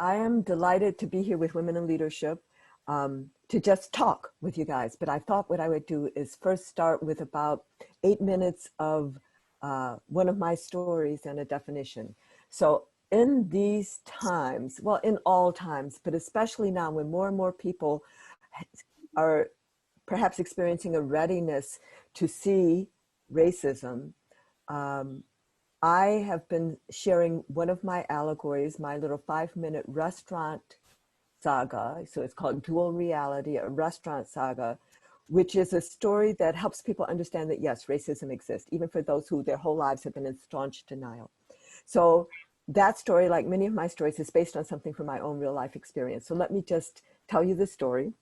I am delighted to be here with Women in Leadership to just talk with you guys. But I thought what I would do is first start with about 8 minutes of one of my stories and a definition. So in these times, well, in all times, but especially now when more and more people are perhaps experiencing a readiness to see racism, I have been sharing one of my allegories, my little 5-minute restaurant saga. So it's called Dual Reality, a restaurant saga, which is a story that helps people understand that, yes, racism exists, even for those who their whole lives have been in staunch denial. So that story, like many of my stories, is based on something from my own real life experience. So let me just tell you the story.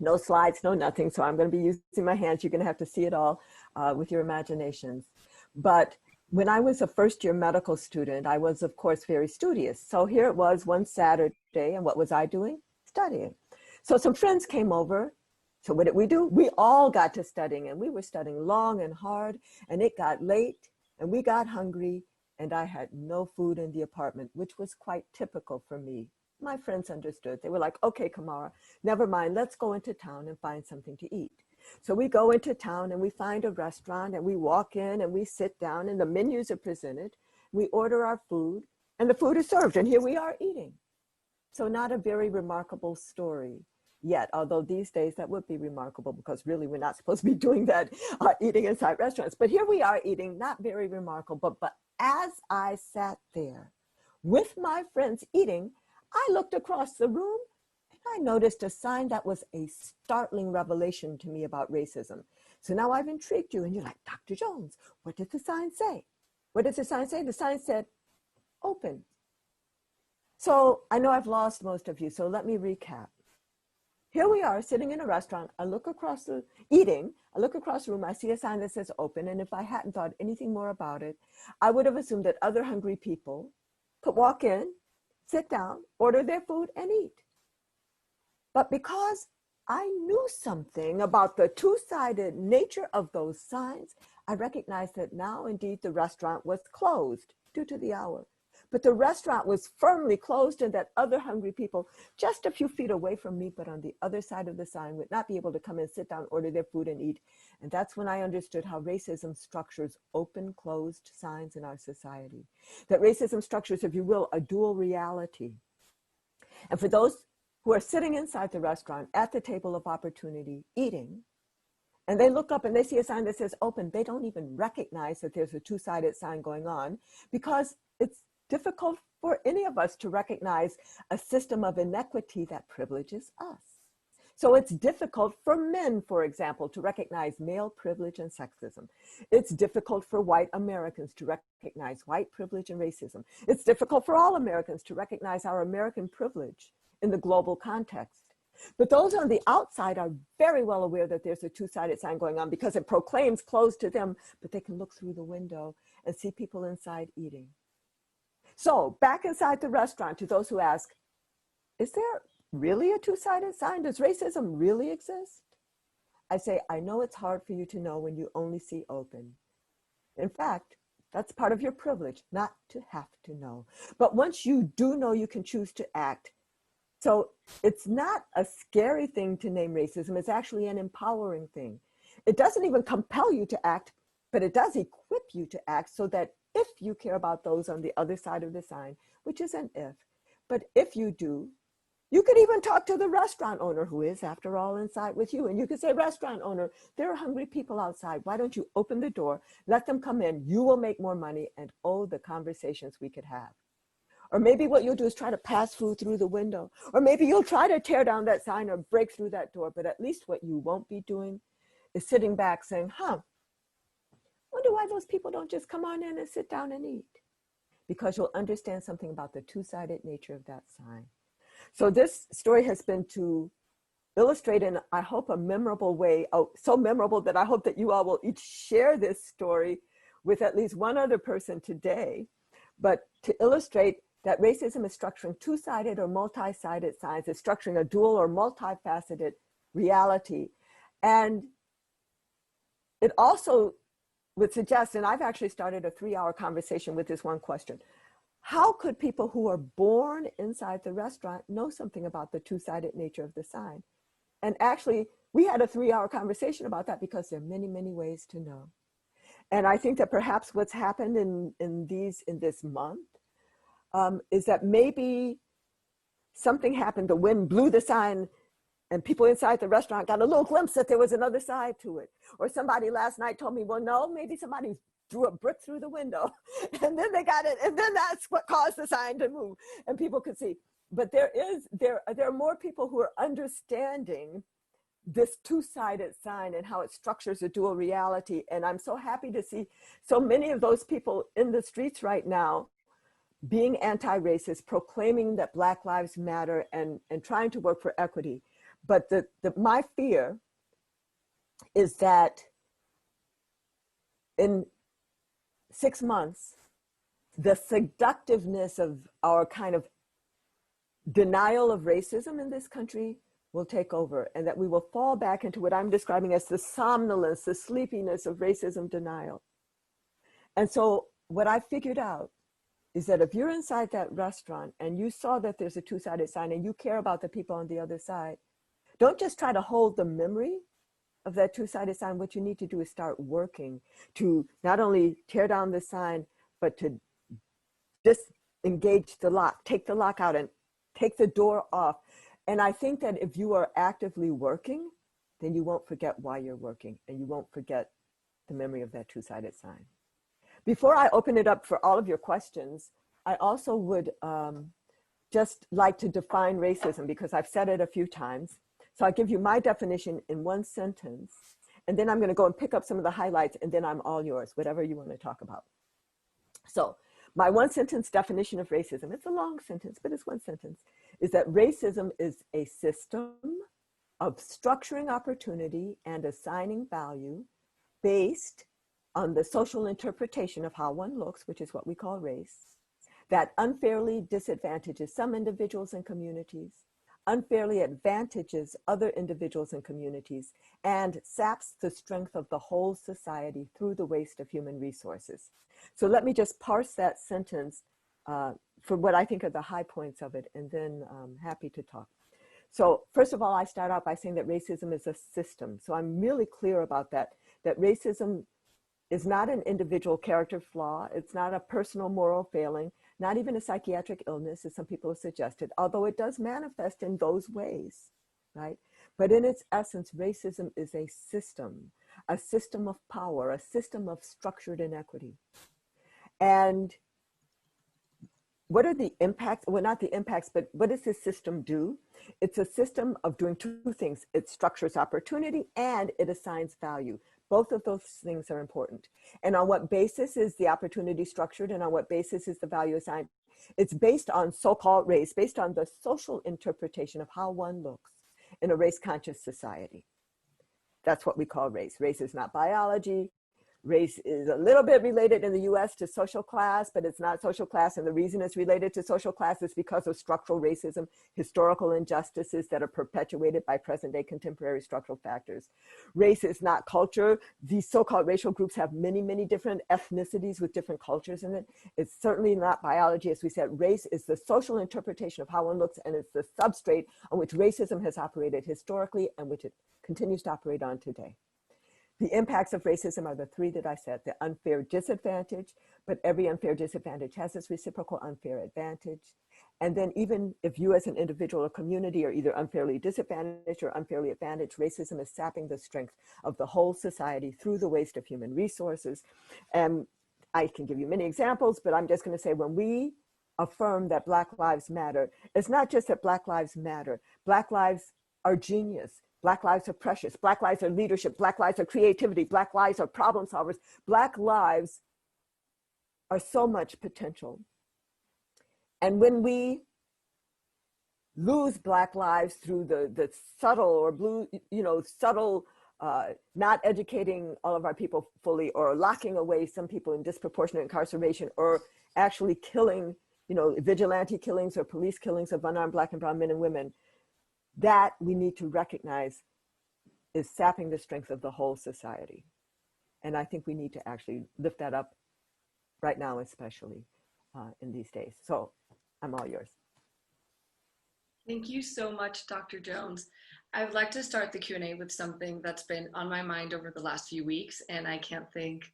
No slides, no nothing. So I'm going to be using my hands. You're going to have to see it all with your imaginations. But when I was a first-year medical student, I was, of course, very studious. So here it was one Saturday, and what was I doing? Studying. So some friends came over. So what did we do? We all got to studying, and we were studying long and hard, and it got late, and we got hungry, and I had no food in the apartment, which was quite typical for me. My friends understood. They were like, okay, Camara, never mind. Let's go into town and find something to eat. So we go into town and we find a restaurant and we walk in and we sit down and the menus are presented. We order our food and the food is served and here we are eating. So not a very remarkable story yet, although these days that would be remarkable because really we're not supposed to be doing that, eating inside restaurants. But here we are eating, not very remarkable. But as I sat there with my friends eating, I looked across the room. I noticed a sign that was a startling revelation to me about racism. So now I've intrigued you and you're like, Dr. Jones, what did the sign say? What did the sign say? The sign said, open. So I know I've lost most of you, so let me recap. Here we are sitting in a restaurant. I look across the room, I see a sign that says open. And if I hadn't thought anything more about it, I would have assumed that other hungry people could walk in, sit down, order their food and eat. But because I knew something about the two-sided nature of those signs, I recognized that now indeed the restaurant was closed due to the hour. But the restaurant was firmly closed and that other hungry people just a few feet away from me, but on the other side of the sign would not be able to come and sit down, order their food and eat. And that's when I understood how racism structures open, closed signs in our society. That racism structures, if you will, a dual reality. And for those who are sitting inside the restaurant at the table of opportunity eating, and they look up and they see a sign that says open, they don't even recognize that there's a two-sided sign going on because it's difficult for any of us to recognize a system of inequity that privileges us. So it's difficult for men, for example, to recognize male privilege and sexism. It's difficult for white Americans to recognize white privilege and racism. It's difficult for all Americans to recognize our American privilege in the global context. But those on the outside are very well aware that there's a two-sided sign going on because it proclaims closed to them, but they can look through the window and see people inside eating. So back inside the restaurant, to those who ask, is there really a two-sided sign? Does racism really exist? I say, I know it's hard for you to know when you only see open. In fact, that's part of your privilege, not to have to know. But once you do know, you can choose to act. So it's not a scary thing to name racism. It's actually an empowering thing. It doesn't even compel you to act, but it does equip you to act so that if you care about those on the other side of the sign, which is an if, but if you do, you could even talk to the restaurant owner who is, after all, inside with you. And you could say, restaurant owner, there are hungry people outside. Why don't you open the door, let them come in, you will make more money, and oh, the conversations we could have. Or maybe what you'll do is try to pass food through the window. Or maybe you'll try to tear down that sign or break through that door. But at least what you won't be doing is sitting back saying, wonder why those people don't just come on in and sit down and eat. Because you'll understand something about the two-sided nature of that sign. So this story has been to illustrate in, I hope, a memorable way, so memorable that I hope that you all will each share this story with at least one other person today, but to illustrate that racism is structuring two-sided or multi-sided signs. It's structuring a dual or multifaceted reality. And it also would suggest, and I've actually started a 3-hour conversation with this one question, how could people who are born inside the restaurant know something about the two-sided nature of the sign? And actually, we had a 3-hour conversation about that because there are many, many ways to know. And I think that perhaps what's happened in this month is that maybe something happened, the wind blew the sign and people inside the restaurant got a little glimpse that there was another side to it. Or somebody last night told me, well, no, maybe somebody threw a brick through the window and then they got it. And then that's what caused the sign to move and people could see. But there are more people who are understanding this two-sided sign and how it structures a dual reality. And I'm so happy to see so many of those people in the streets right now being anti-racist, proclaiming that Black Lives Matter and trying to work for equity. But my fear is that in 6 months, the seductiveness of our kind of denial of racism in this country will take over, and that we will fall back into what I'm describing as the somnolence, the sleepiness of racism denial. And so what I figured out is that if you're inside that restaurant and you saw that there's a two-sided sign and you care about the people on the other side, don't just try to hold the memory of that two-sided sign. What you need to do is start working to not only tear down the sign, but to disengage the lock, take the lock out and take the door off. And I think that if you are actively working, then you won't forget why you're working and you won't forget the memory of that two-sided sign. Before I open it up for all of your questions, I also would just like to define racism because I've said it a few times. So I'll give you my definition in one sentence, and then I'm going to go and pick up some of the highlights, and then I'm all yours, whatever you want to talk about. So my one sentence definition of racism, it's a long sentence, but it's one sentence, is that racism is a system of structuring opportunity and assigning value based on the social interpretation of how one looks, which is what we call race, that unfairly disadvantages some individuals and communities, unfairly advantages other individuals and communities, and saps the strength of the whole society through the waste of human resources. So let me just parse that sentence for what I think are the high points of it, and then I'm happy to talk. So first of all, I start out by saying that racism is a system. So I'm really clear about that racism is not an individual character flaw. It's not a personal moral failing, not even a psychiatric illness, as some people have suggested, although it does manifest in those ways, right? But in its essence, racism is a system of power, a system of structured inequity. And what are the impacts? Well, not the impacts, but what does this system do? It's a system of doing two things. It structures opportunity and it assigns value. Both of those things are important. And on what basis is the opportunity structured and on what basis is the value assigned? It's based on so-called race, based on the social interpretation of how one looks in a race-conscious society. That's what we call race. Race is not biology. Race is a little bit related in the US to social class, but it's not social class. And the reason it's related to social class is because of structural racism, historical injustices that are perpetuated by present day contemporary structural factors. Race is not culture. These so-called racial groups have many, many different ethnicities with different cultures in it. It's certainly not biology. As we said, race is the social interpretation of how one looks, and it's the substrate on which racism has operated historically and which it continues to operate on today. The impacts of racism are the three that I said: the unfair disadvantage, but every unfair disadvantage has its reciprocal unfair advantage. And then even if you as an individual or community are either unfairly disadvantaged or unfairly advantaged, racism is sapping the strength of the whole society through the waste of human resources. And I can give you many examples, but I'm just going to say when we affirm that Black Lives Matter, it's not just that Black Lives matter. Black lives are genius. Black lives are precious. Black lives are leadership. Black lives are creativity. Black lives are problem solvers. Black lives are so much potential. And when we lose Black lives through the subtle or subtle, not educating all of our people fully, or locking away some people in disproportionate incarceration, or actually killing, vigilante killings or police killings of unarmed Black and brown men and women, that we need to recognize is sapping the strength of the whole society. And I think we need to actually lift that up right now, especially. in these days. So I'm all yours. Thank you so much, Dr. Jones. I would like to start the Q&A with something that's been on my mind over the last few weeks, and I can't think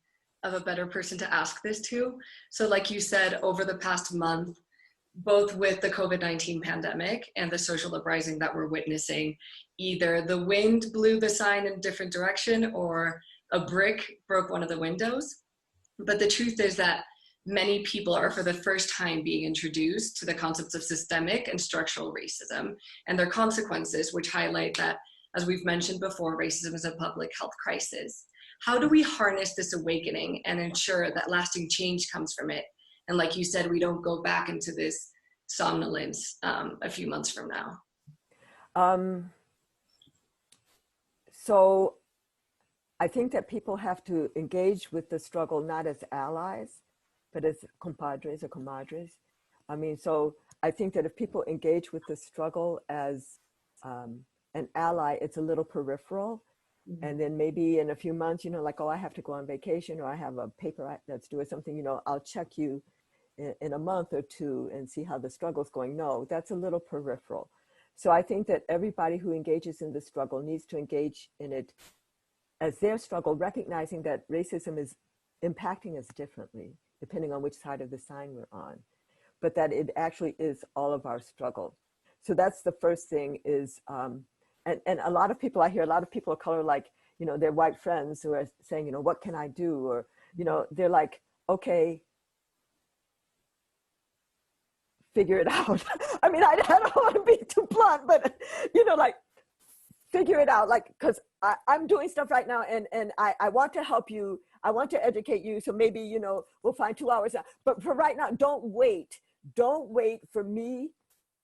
of a better person to ask this to. So like you said, over the past month, both with the COVID-19 pandemic and the social uprising that we're witnessing, either the wind blew the sign in a different direction or a brick broke one of the windows. But the truth is that many people are for the first time being introduced to the concepts of systemic and structural racism and their consequences, which highlight that, as we've mentioned before, racism is a public health crisis. How do we harness this awakening and ensure that lasting change comes from it? And like you said, we don't go back into this somnolence a few months from now. So I think that people have to engage with the struggle not as allies, but as compadres or comadres. I mean, so I think that if people engage with the struggle as an ally, it's a little peripheral. Mm-hmm. And then maybe in a few months, you know, like, oh, I have to go on vacation, or I have a paper that's due or something, you know, I'll check you in a month or two and see how the struggle's going. No, that's a little peripheral. So I think that everybody who engages in the struggle needs to engage in it as their struggle, recognizing that racism is impacting us differently, depending on which side of the sign we're on, but that it actually is all of our struggle. So that's the first thing is, and a lot of people, I hear a lot of people of color, like, you know, their white friends who are saying, you know, what can I do? Or, you know, they're like, okay, figure it out. I mean, I don't want to be too blunt, but, you know, like, figure it out, like, because I'm doing stuff right now, and I want to help you. I want to educate you. So maybe, you know, we'll find 2 hours out. But for right now, don't wait. Don't wait for me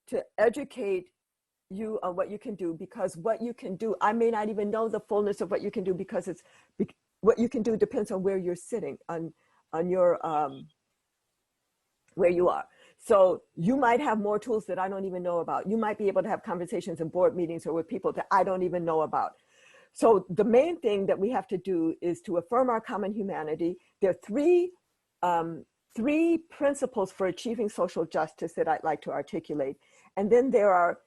to educate you on what you can do, because what you can do, I may not even know the fullness of what you can do, because it's what you can do depends on where you're sitting on your where you are. So you might have more tools that I don't even know about. You might be able to have conversations in board meetings or with people that I don't even know about. So the main thing that we have to do is to affirm our common humanity. There are three principles for achieving social justice that I'd like to articulate. And then there are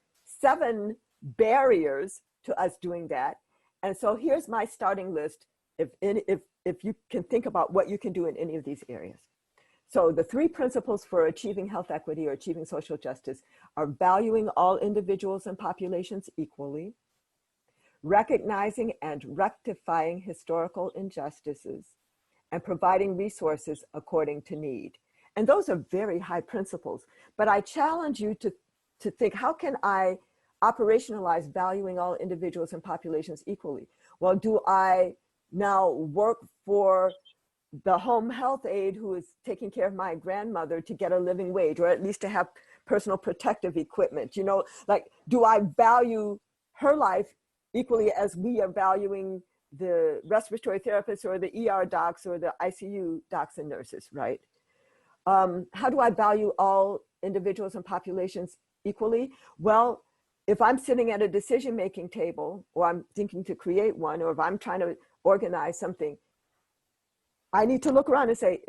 7 barriers to us doing that. And so here's my starting list, if you can think about what you can do in any of these areas. So the 3 principles for achieving health equity or achieving social justice are valuing all individuals and populations equally, recognizing and rectifying historical injustices, and providing resources according to need. And those are very high principles, but I challenge you to think, how can I operationalize valuing all individuals and populations equally? Well, do I now work for the home health aide who is taking care of my grandmother to get a living wage, or at least to have personal protective equipment? You know, like, do I value her life equally as we are valuing the respiratory therapists or the ER docs or the ICU docs and nurses, right? How do I value all individuals and populations equally? Well, if I'm sitting at a decision-making table, or I'm thinking to create one, or if I'm trying to organize something, I need to look around and say,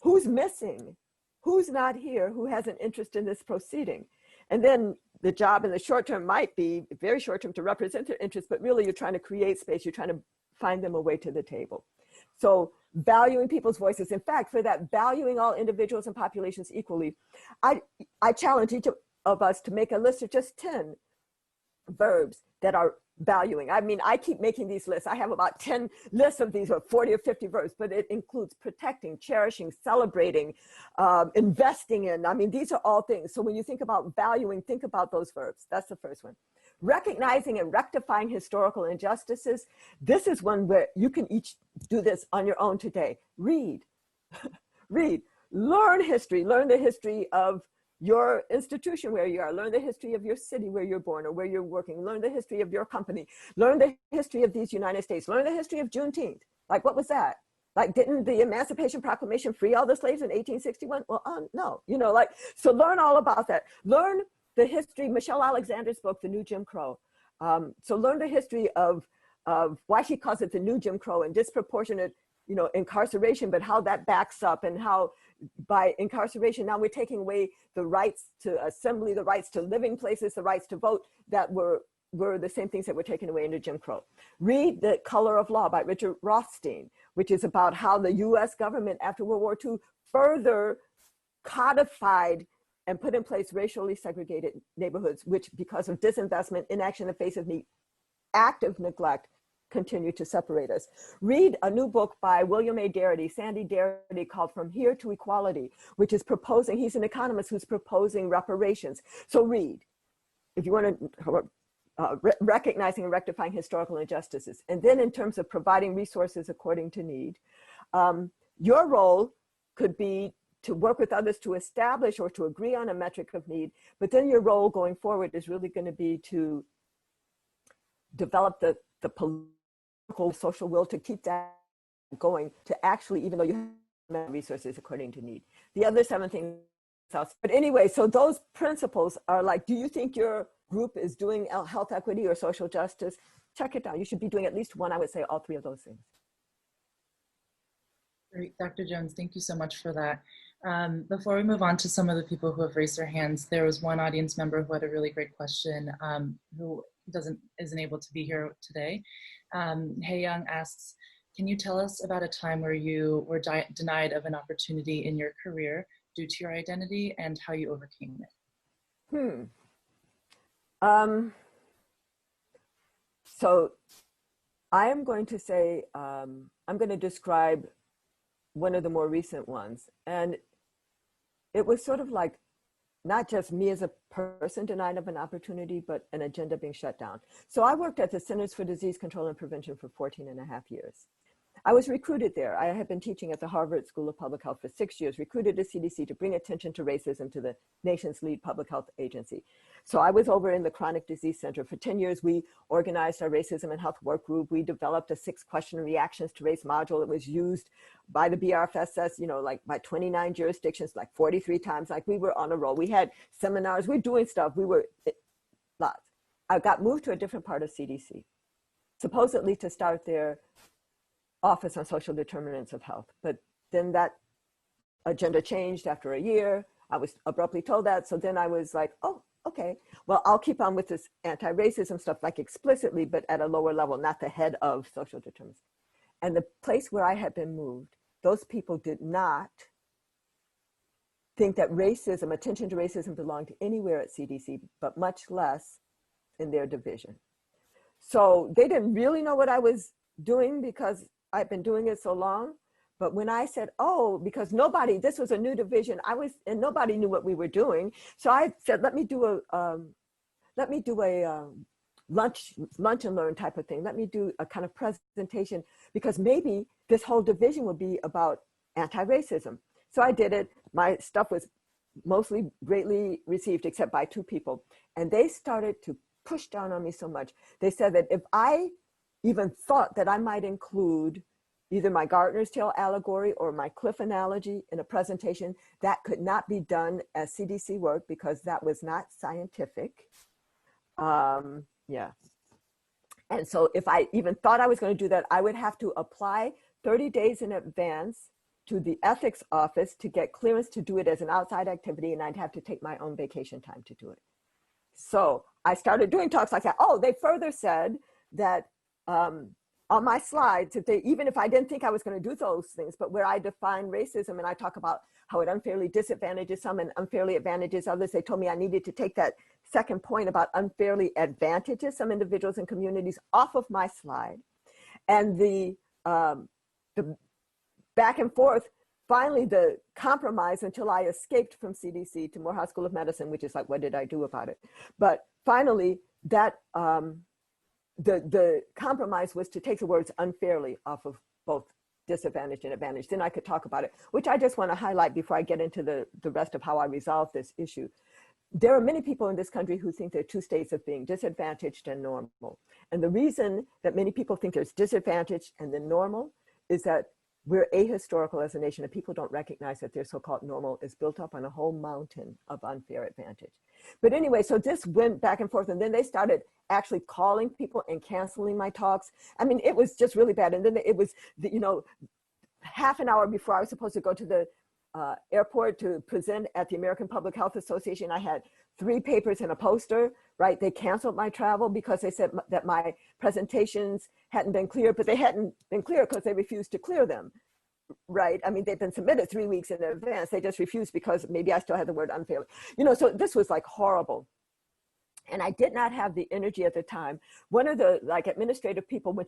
who's missing? Who's not here? Who has an interest in this proceeding? And then the job in the short term might be very short term to represent their interests, but really you're trying to create space. You're trying to find them a way to the table. So valuing people's voices. In fact, for that, valuing all individuals and populations equally, I challenge each of us to make a list of just 10 verbs that are valuing. I mean, I keep making these lists. I have about 10 lists of these, or 40 or 50 verbs, but it includes protecting, cherishing, celebrating, investing in. I mean, these are all things. So when you think about valuing, think about those verbs. That's the first one. Recognizing and rectifying historical injustices. This is one where you can each do this on your own today. Read, read, learn history, learn the history of your institution where you are, learn the history of your city where you're born or where you're working, learn the history of your company, learn the history of these United States, learn the history of Juneteenth. Like, what was that? Like, didn't the Emancipation Proclamation free all the slaves in 1861? Well, no, you know, like, so learn all about that. Learn the history, Michelle Alexander's book, The New Jim Crow. So learn the history of why she calls it the new Jim Crow and disproportionate you know, incarceration, but how that backs up, and how by incarceration, now we're taking away the rights to assembly, the rights to living places, the rights to vote that were the same things that were taken away under Jim Crow. Read The Color of Law by Richard Rothstein, which is about how the US government after World War II further codified and put in place racially segregated neighborhoods, which because of disinvestment, inaction in the face of active neglect, continue to separate us. Read a new book by William A. Darity, Sandy Darity, called From Here to Equality, which is proposing, he's an economist who's proposing reparations. So read, if you want to, recognizing and rectifying historical injustices. And then in terms of providing resources according to need, your role could be to work with others to establish or to agree on a metric of need, but then your role going forward is really going to be to develop the political, social will to keep that going, to actually, even though you have resources according to need. The other 7 things, but anyway, so those principles are like, do you think your group is doing health equity or social justice? Check it out. You should be doing at least one, I would say all 3 of those things. Great, Dr. Jones, thank you so much for that. Before we move on to some of the people who have raised their hands, there was one audience member who had a really great question, who isn't able to be here today. Hey Young asks, can you tell us about a time where you were denied of an opportunity in your career due to your identity and how you overcame it? So I am going to say, I'm going to describe one of the more recent ones. And it was sort of like not just me as a person denied of an opportunity, but an agenda being shut down. So I worked at the Centers for Disease Control and Prevention for 14.5 years. I was recruited there. I had been teaching at the Harvard School of Public Health for 6 years, recruited to CDC to bring attention to racism to the nation's lead public health agency. So I was over in the Chronic Disease Center. For 10 years, we organized our racism and health work group. We developed a 6-question reactions to race module. It was used by the BRFSS, you know, like by 29 jurisdictions, like 43 times, like we were on a roll. We had seminars, we're doing stuff, we were lots. I got moved to a different part of CDC, supposedly to start their Office on Social Determinants of Health. But then that agenda changed after a year. I was abruptly told that. So then I was like, oh, okay, well, I'll keep on with this anti-racism stuff, like explicitly, but at a lower level, not the head of social determinants. And the place where I had been moved, those people did not think that racism, attention to racism, belonged anywhere at CDC, but much less in their division. So they didn't really know what I was doing because I've been doing it so long. But when I said, oh, because this was a new division, and nobody knew what we were doing. So I said, let me do a lunch and learn type of thing. Let me do a kind of presentation, because maybe this whole division would be about anti-racism. So I did it. My stuff was mostly greatly received, except by 2 people. And they started to push down on me so much. They said that if I even thought that I might include either my Gartner's Tale allegory or my cliff analogy in a presentation, that could not be done as CDC work because that was not scientific. Yeah. And so if I even thought I was going to do that, I would have to apply 30 days in advance to the ethics office to get clearance to do it as an outside activity, and I'd have to take my own vacation time to do it. So I started doing talks like that. Oh, they further said that on my slides, even if I didn't think I was going to do those things, but where I define racism and I talk about how it unfairly disadvantages some and unfairly advantages others, they told me I needed to take that second point about unfairly advantages some individuals and communities off of my slide. And the back and forth, finally the compromise until I escaped from CDC to Morehouse School of Medicine, which is like, what did I do about it? But finally that, the compromise was to take the words unfairly off of both disadvantage and advantage. Then I could talk about it, which I just want to highlight before I get into the rest of how I resolve this issue. There are many people in this country who think there are 2 states of being, disadvantaged and normal. And the reason that many people think there's disadvantaged and then normal is that we're ahistorical as a nation, and people don't recognize that their so-called normal is built up on a whole mountain of unfair advantage. But anyway, so this went back and forth, and then they started actually calling people and canceling my talks. I mean, it was just really bad. And then it was, half an hour before I was supposed to go to the airport to present at the American Public Health Association, I had 3 papers and a poster, right? They canceled my travel because they said that my presentations hadn't been cleared, but they hadn't been cleared because they refused to clear them, right? I mean, they've been submitted 3 weeks in advance. They just refused because maybe I still had the word unfair. You know, so this was like horrible. And I did not have the energy at the time. One of the like administrative people, when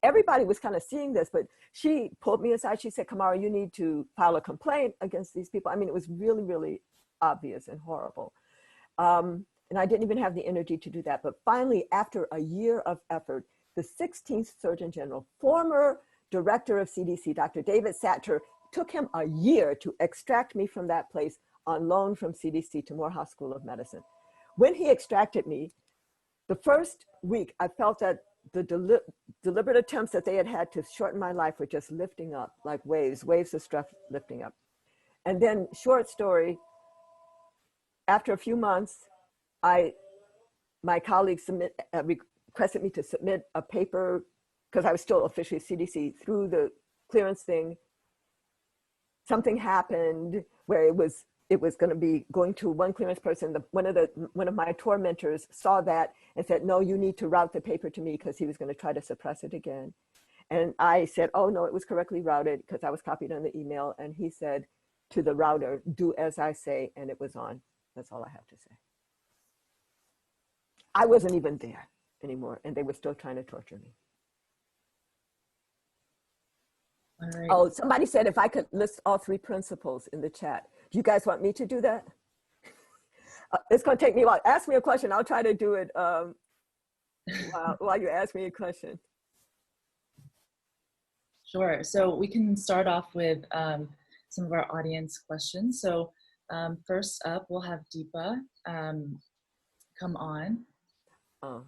everybody was kind of seeing this, but she pulled me aside. She said, Camara, you need to file a complaint against these people. I mean, it was really, really obvious and horrible. And I didn't even have the energy to do that. But finally, after a year of effort, the 16th Surgeon General, former director of CDC, Dr. David Satcher, took him a year to extract me from that place on loan from CDC to Morehouse School of Medicine. When he extracted me, the first week, I felt that the deliberate attempts that they had had to shorten my life were just lifting up like waves of stress lifting up. And then, short story, after a few months, my colleagues requested me to submit a paper because I was still officially CDC through the clearance thing. Something happened where it was going to be going to one clearance person. One of my tormentors saw that and said, no, you need to route the paper to me, because he was going to try to suppress it again. And I said, oh no, it was correctly routed, because I was copied on the email. And he said to the router, do as I say, and it was on. That's all I have to say. I wasn't even there anymore, and they were still trying to torture me. All right. Oh, somebody said if I could list all 3 principles in the chat. Do you guys want me to do that? It's going to take me a while. Ask me a question. I'll try to do it while you ask me a question. Sure. So we can start off with some of our audience questions. So first up, we'll have Deepa come on. Oh.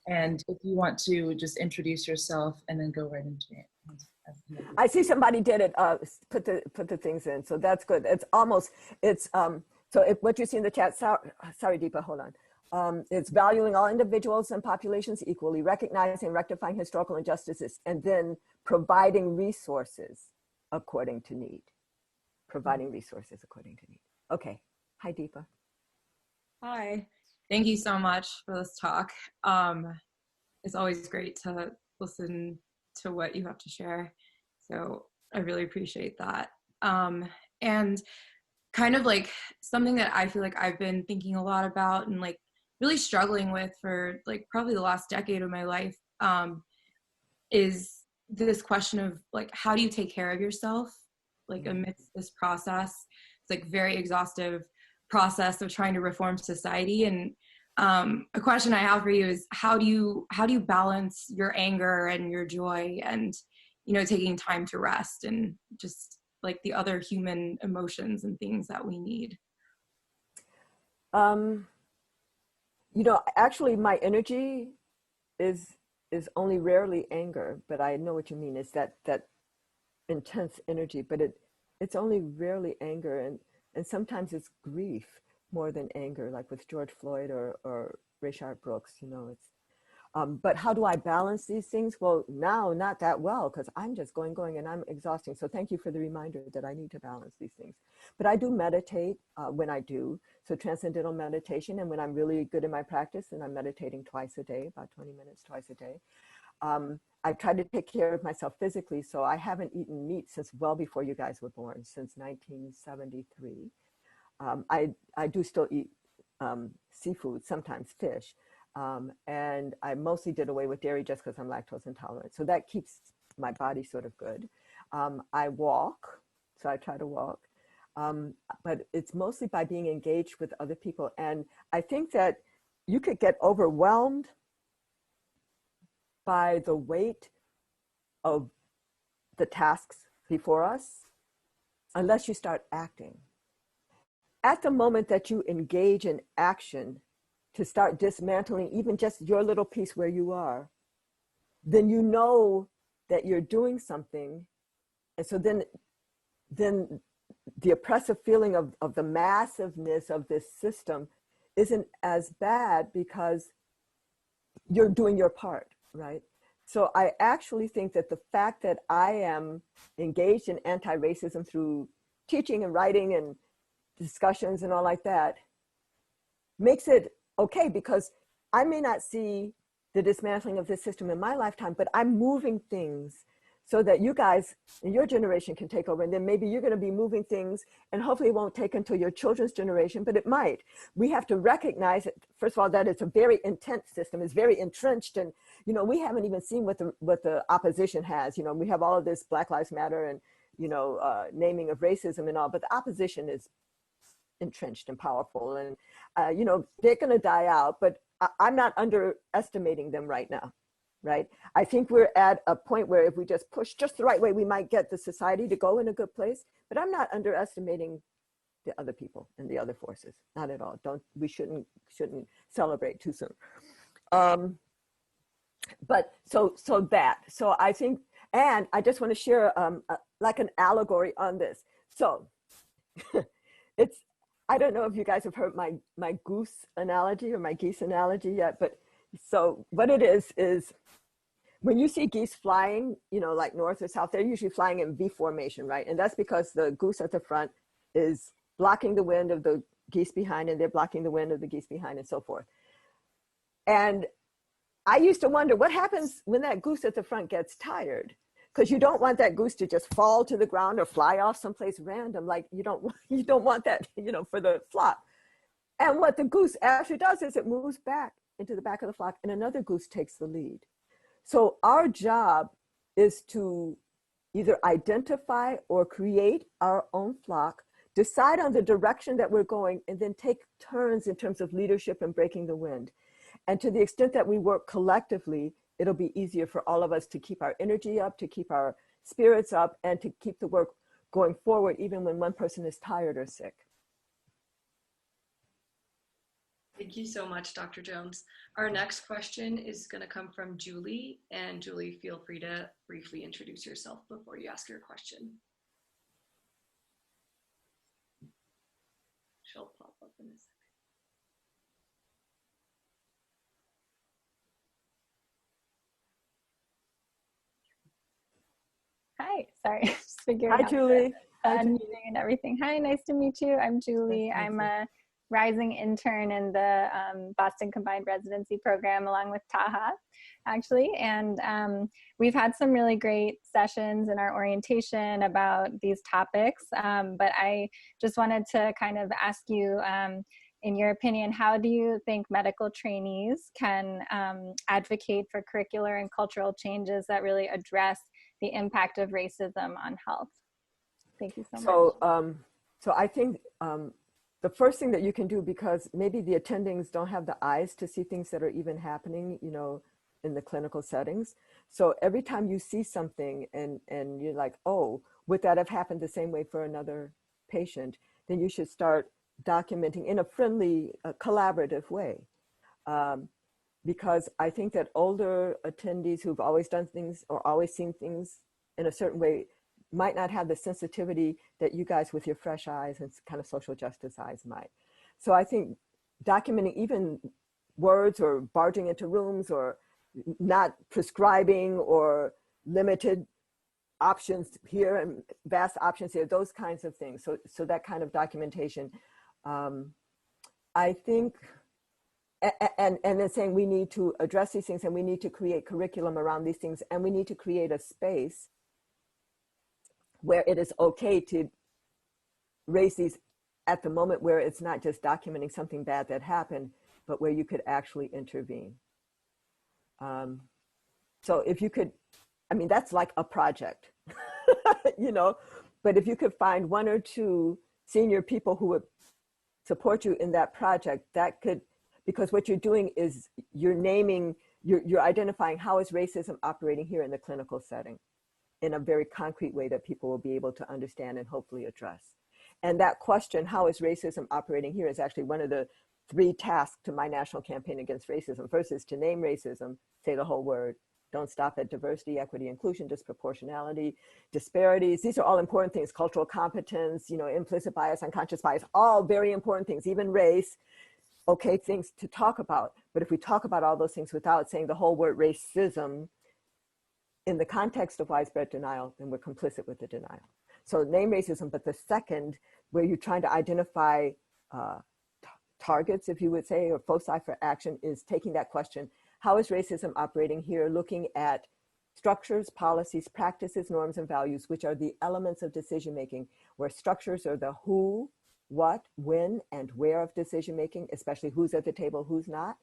And if you want to just introduce yourself and then go right into it. I see somebody did it, put the things in, so that's good. What you see in the chat, sorry Deepa, hold on. It's valuing all individuals and populations equally, recognizing and rectifying historical injustices, and then providing resources according to need. Providing resources according to need. Okay, hi Deepa. Hi, thank you so much for this talk. It's always great to listen to what you have to share. So I really appreciate that. And kind of like something that I feel like I've been thinking a lot about and like really struggling with for like probably the last decade of my life is this question of like, how do you take care of yourself? Like amidst this process, it's like very exhaustive process of trying to reform society. And a question I have for you is how do you balance your anger and your joy and, you know, taking time to rest and just like the other human emotions and things that we need? You know, actually my energy is only rarely anger, but I know what you mean. It's that intense energy, but it's only rarely anger, and sometimes it's grief more than anger, like with George Floyd or Rayshard Brooks, you know. It's but how do I balance these things? Well, now not that well, because I'm just going and I'm exhausting. So thank you for the reminder that I need to balance these things. But I do meditate when I do, so transcendental meditation, and when I'm really good in my practice, and I'm meditating twice a day, about 20 minutes twice a day. I try to take care of myself physically, so I haven't eaten meat since well before you guys were born, since 1973. I do still eat seafood, sometimes fish, and I mostly did away with dairy just because I'm lactose intolerant. So that keeps my body sort of good. I walk, so I try to walk, but it's mostly by being engaged with other people. And I think that you could get overwhelmed by the weight of the tasks before us unless you start acting. At the moment that you engage in action to start dismantling even just your little piece where you are, then you know that you're doing something. And so then the oppressive feeling of the massiveness of this system isn't as bad because you're doing your part, right? So I actually think that the fact that I am engaged in anti-racism through teaching and writing and discussions and all like that makes it okay, because I may not see the dismantling of this system in my lifetime, but I'm moving things so that you guys in your generation can take over. And then maybe you're going to be moving things, and hopefully it won't take until your children's generation, but it might. We have to recognize it, first of all, that it's a very intense system. It's very entrenched. And, you know, we haven't even seen what the opposition has. You know, we have all of this Black Lives Matter and, you know, naming of racism and all, but the opposition is entrenched and powerful. And, you know, they're going to die out, but I'm not underestimating them right now. Right. I think we're at a point where if we just push just the right way, we might get the society to go in a good place. But I'm not underestimating the other people and the other forces. Not at all. We shouldn't celebrate too soon. But so I think, and I just want to share like an allegory on this. So I don't know if you guys have heard my goose analogy or my geese analogy yet, but so what it is when you see geese flying, you know, like north or south, they're usually flying in V formation, right? And that's because the goose at the front is blocking the wind of the geese behind, and they're blocking the wind of the geese behind, and so forth. And I used to wonder what happens when that goose at the front gets tired, because you don't want that goose to just fall to the ground or fly off someplace random. Like you don't want that, you know, for the flock. And what the goose actually does is it moves back into the back of the flock, and another goose takes the lead. So our job is to either identify or create our own flock, decide on the direction that we're going, and then take turns in terms of leadership and breaking the wind. And to the extent that we work collectively, it'll be easier for all of us to keep our energy up, to keep our spirits up, and to keep the work going forward, even when one person is tired or sick. Thank you so much, Dr. Jones. Our next question is going to come from Julie. And Julie, feel free to briefly introduce yourself before you ask your question. She'll pop up in a second. Hi, sorry, just figuring out Julie. unmuting and everything. Hi, nice to meet you. I'm Julie. I'm a rising intern in the Boston Combined Residency Program along with Taha, actually. And we've had some really great sessions in our orientation about these topics. But I just wanted to kind of ask you, in your opinion, how do you think medical trainees can advocate for curricular and cultural changes that really address the impact of racism on health? Thank you so much. So I think the first thing that you can do, because maybe the attendings don't have the eyes to see things that are even happening, you know, in the clinical settings. So every time you see something and you're like, oh, would that have happened the same way for another patient? Then you should start documenting in a friendly, collaborative way. Because I think that older attendees who've always done things or always seen things in a certain way might not have the sensitivity that you guys with your fresh eyes and kind of social justice eyes might. So I think documenting even words or barging into rooms or not prescribing or limited options here and vast options here, those kinds of things. So that kind of documentation, I think, and then saying we need to address these things and we need to create curriculum around these things, and we need to create a space where it is okay to raise these at the moment, where it's not just documenting something bad that happened, but where you could actually intervene. So if you could, I mean, that's like a project, you know, but if you could find one or two senior people who would support you in that project, that could, because what you're doing is you're naming, you're identifying how is racism operating here in the clinical setting in a very concrete way that people will be able to understand and hopefully address. And that question, how is racism operating here, is actually one of the 3 tasks to my national campaign against racism. First is to name racism, say the whole word. Don't stop at diversity, equity, inclusion, disproportionality, disparities. These are all important things. Cultural competence, you know, implicit bias, unconscious bias, all very important things, even race, okay, things to talk about. But if we talk about all those things without saying the whole word racism, in the context of widespread denial, then we're complicit with the denial. So name racism, but the second, where you're trying to identify targets, if you would say, or foci for action, is taking that question, how is racism operating here, looking at structures, policies, practices, norms, and values, which are the elements of decision-making, where structures are the who, what, when, and where of decision-making, especially who's at the table, who's not,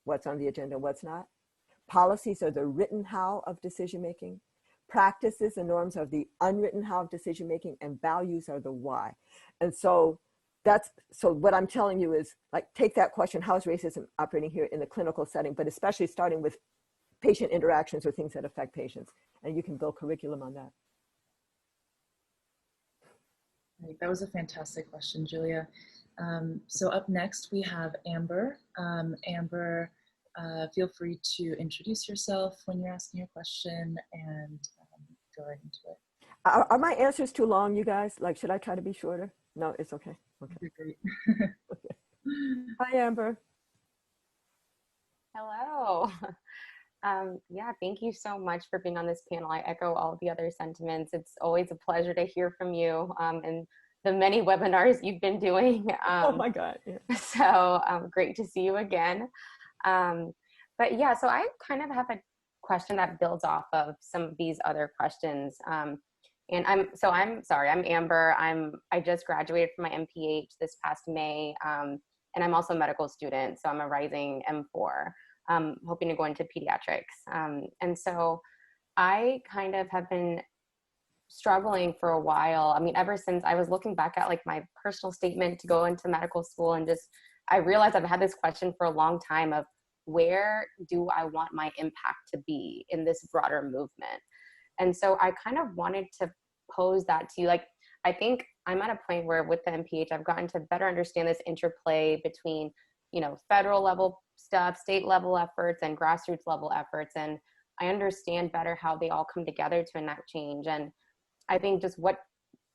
what's on the agenda, what's not. Policies are the written how of decision-making. Practices and norms are the unwritten how of decision-making, and values are the why. And so so what I'm telling you is, like, take that question, how is racism operating here in the clinical setting, but especially starting with patient interactions or things that affect patients. And you can build curriculum on that. Right, that was a fantastic question, Julia. So up next we have Amber. Amber, feel free to introduce yourself when you're asking your question and go right into it. Are my answers too long, you guys? Like, should I try to be shorter? No, it's okay. Okay. You're great. Okay. Hi, Amber. Hello. Yeah, thank you so much for being on this panel. I echo all the other sentiments. It's always a pleasure to hear from you and the many webinars you've been doing. Oh my God. Yeah. So great to see you again. But yeah, so I kind of have a question that builds off of some of these other questions. And I'm sorry, I'm Amber. I just graduated from my MPH this past May. And I'm also a medical student. So I'm a rising M4. Hoping to go into pediatrics. And so I kind of have been struggling for a while. I mean, ever since I was looking back at like my personal statement to go into medical school, and just, I realized I've had this question for a long time of, where do I want my impact to be in this broader movement? And so I kind of wanted to pose that to you. Like, I think I'm at a point where with the MPH, I've gotten to better understand this interplay between, you know, federal level stuff, state level efforts, and grassroots level efforts. And I understand better how they all come together to enact change. And I think just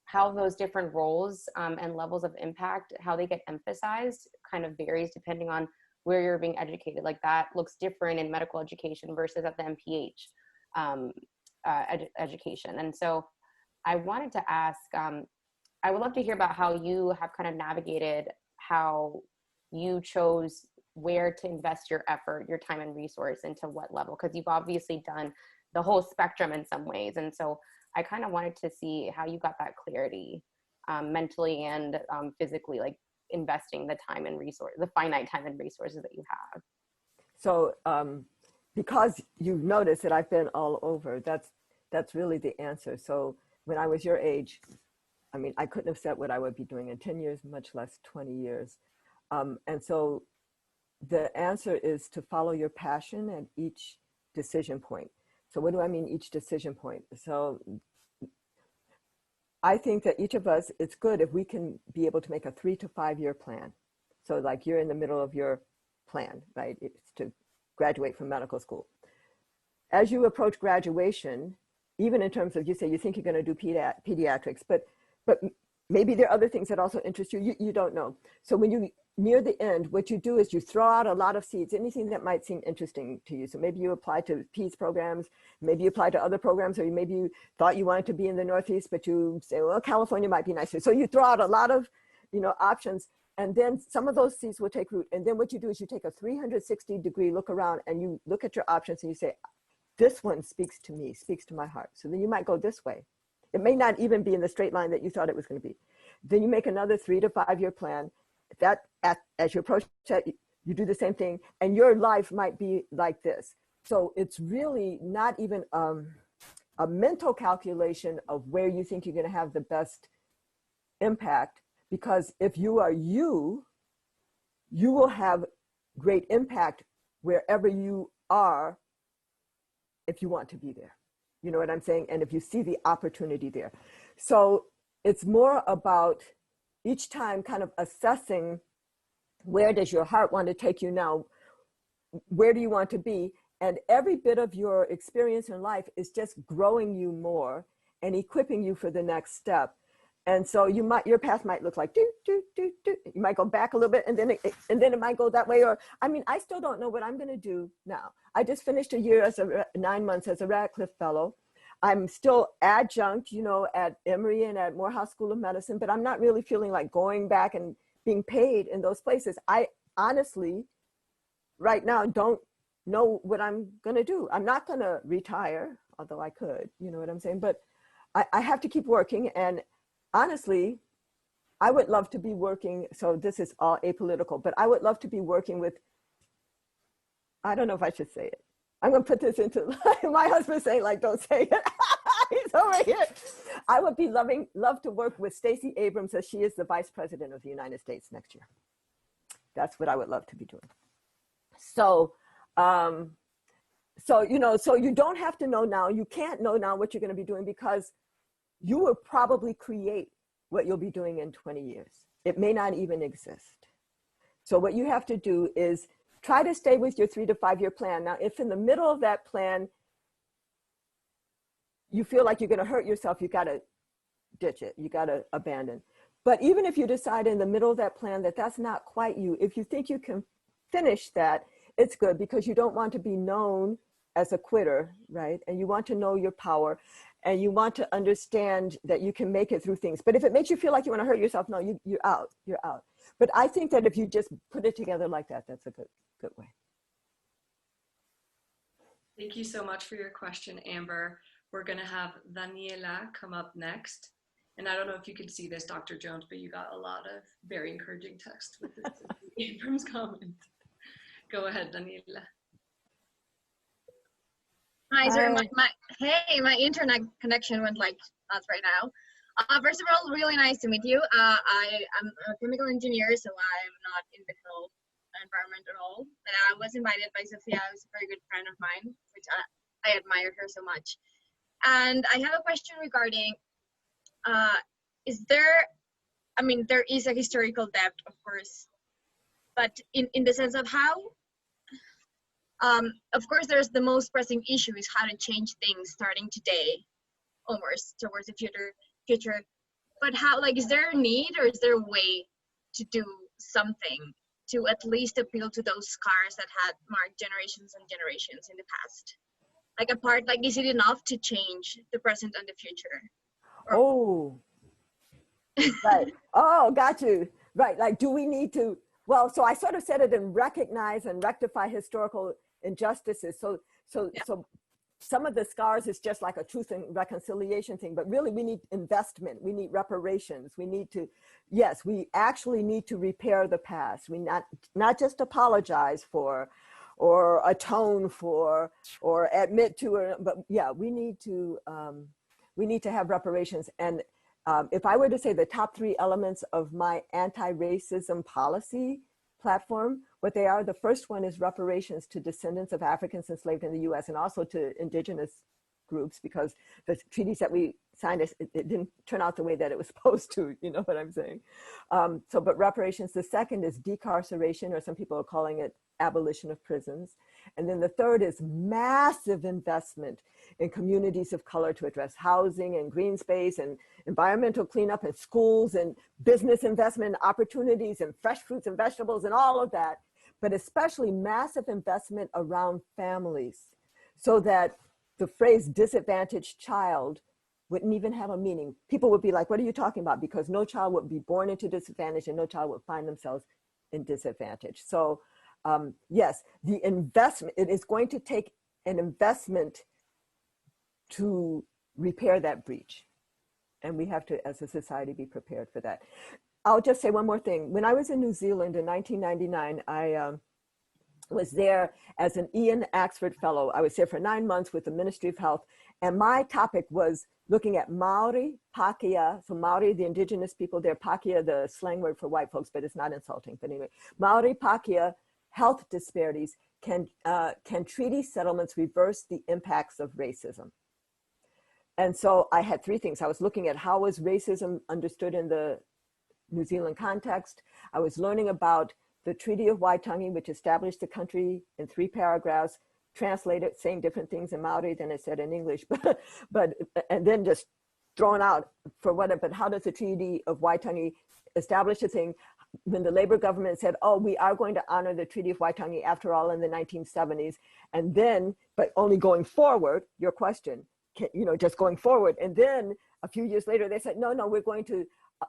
how those different roles and levels of impact, how they get emphasized kind of varies depending on where you're being educated. Like, that looks different in medical education versus at the MPH education. And so I wanted to ask, I would love to hear about how you have kind of navigated how you chose where to invest your effort, your time and resource into what level, because you've obviously done the whole spectrum in some ways. And so I kind of wanted to see how you got that clarity mentally and physically, like investing the time and resource, the finite time and resources that you have. So because you've noticed that I've been all over, that's really the answer. So when I was your age, I mean, I couldn't have said what I would be doing in 10 years, much less 20 years. And so the answer is to follow your passion at each decision point. So what do I mean each decision point? So I think that each of us, it's good if we can be able to make a 3 to 5 year plan. So like, you're in the middle of your plan, right? It's to graduate from medical school. As you approach graduation, even in terms of, you say you think you're going to do pediatrics, but maybe there are other things that also interest you. You don't know. So when you near the end, what you do is you throw out a lot of seeds, anything that might seem interesting to you. So maybe you apply to PEDS programs, maybe you apply to other programs, or maybe you thought you wanted to be in the Northeast, but you say, well, California might be nicer. So you throw out a lot of, options, and then some of those seeds will take root. And then what you do is you take a 360-degree look around and you look at your options and you say, this one speaks to me, speaks to my heart. So then you might go this way. It may not even be in the straight line that you thought it was going to be. Then you make another 3 to 5 year plan. As you approach that, you do the same thing, and your life might be like this. So it's really not even a mental calculation of where you think you're going to have the best impact, because if you are you will have great impact wherever you are if you want to be there. You know what I'm saying? And if you see the opportunity there. So it's more about each time kind of assessing, where does your heart want to take you now? Where do you want to be? And every bit of your experience in life is just growing you more and equipping you for the next step. And so your path might look like do, do, do, do. You might go back a little bit, and then it might go that way. Or, I mean, I still don't know what I'm going to do now. I just finished a year 9 months as a Radcliffe Fellow. I'm still adjunct, you know, at Emory and at Morehouse School of Medicine, but I'm not really feeling like going back and being paid in those places. I honestly, right now, don't know what I'm going to do. I'm not going to retire, although I could, you know what I'm saying? But I have to keep working. And honestly, I would love to be working. So this is all apolitical, but I would love to be working with, I don't know if I should say it. I'm going to put this into, my husband's saying, like, don't say it. He's over here. I would be love to work with Stacey Abrams as she is the Vice President of the United States next year. That's what I would love to be doing. So, you know, so you don't have to know now. You can't know now what you're going to be doing because you will probably create what you'll be doing in 20 years. It may not even exist. So what you have to do is try to stay with your 3 to 5 year plan. Now, if in the middle of that plan, you feel like you're going to hurt yourself, you got to ditch it. You got to abandon. But even if you decide in the middle of that plan that that's not quite you, if you think you can finish that, it's good because you don't want to be known as a quitter, right? And you want to know your power and you want to understand that you can make it through things. But if it makes you feel like you want to hurt yourself, no, you're out, you're out. But I think that if you just put it together like that, that's a good way. Thank you so much for your question, Amber. We're going to have Daniela come up next. And I don't know if you can see this, Dr. Jones, but you got a lot of very encouraging text with this Abrams comment. Go ahead, Daniela. Hi, sorry, my internet connection went like nuts right now. First of all, really nice to meet you. I'm a chemical engineer, so I'm not in the health environment at all. But I was invited by Sophia, who's a very good friend of mine, which I admire her so much. And I have a question regarding, there is a historical depth, of course, but in the sense of how, of course, there's the most pressing issue is how to change things starting today, almost towards the future. But how, like, is there a need or is there a way to do something to at least appeal to those scars that had marked generations and generations in the past? Like is it enough to change the present and the future? Oh, right. Oh, got you. Right. Like, do we need to, well, so I sort of said it in recognize and rectify historical injustices. So some of the scars is just like a truth and reconciliation thing, but really we need investment. We need reparations. We need to, yes, we actually need to repair the past. We not just apologize for, or atone for, or admit to, but yeah, we need to have reparations. And if I were to say the top 3 elements of my anti-racism policy platform, what they are, the first one is reparations to descendants of Africans enslaved in the US and also to indigenous groups, because the treaties that we signed, it didn't turn out the way that it was supposed to, you know what I'm saying? But reparations. The second is decarceration, or some people are calling it abolition of prisons. And then the third is massive investment in communities of color to address housing and green space and environmental cleanup and schools and business investment opportunities and fresh fruits and vegetables and all of that, but especially massive investment around families so that the phrase disadvantaged child wouldn't even have a meaning. People would be like, what are you talking about? Because no child would be born into disadvantage and no child would find themselves in disadvantage. So yes, the investment, it is going to take an investment to repair that breach. And we have to, as a society, be prepared for that. I'll just say one more thing. When I was in New Zealand in 1999, I was there as an Ian Axford Fellow. I was there for 9 months with the Ministry of Health. And my topic was looking at Maori, Pakeha, so Maori, the indigenous people there, Pakeha, the slang word for white folks, but it's not insulting. But anyway, Maori, Pakeha, health disparities. Can treaty settlements reverse the impacts of racism? And so I had 3 things. I was looking at how was racism understood in the New Zealand context. I was learning about the Treaty of Waitangi, which established the country in 3 paragraphs, translated saying different things in Maori than it said in English, and then just thrown out for whatever, but how does the Treaty of Waitangi establish a thing? When the Labor government said, oh, we are going to honor the Treaty of Waitangi after all in the 1970s, and then, but only going forward, your question, just going forward. And then a few years later, they said, no, we're going to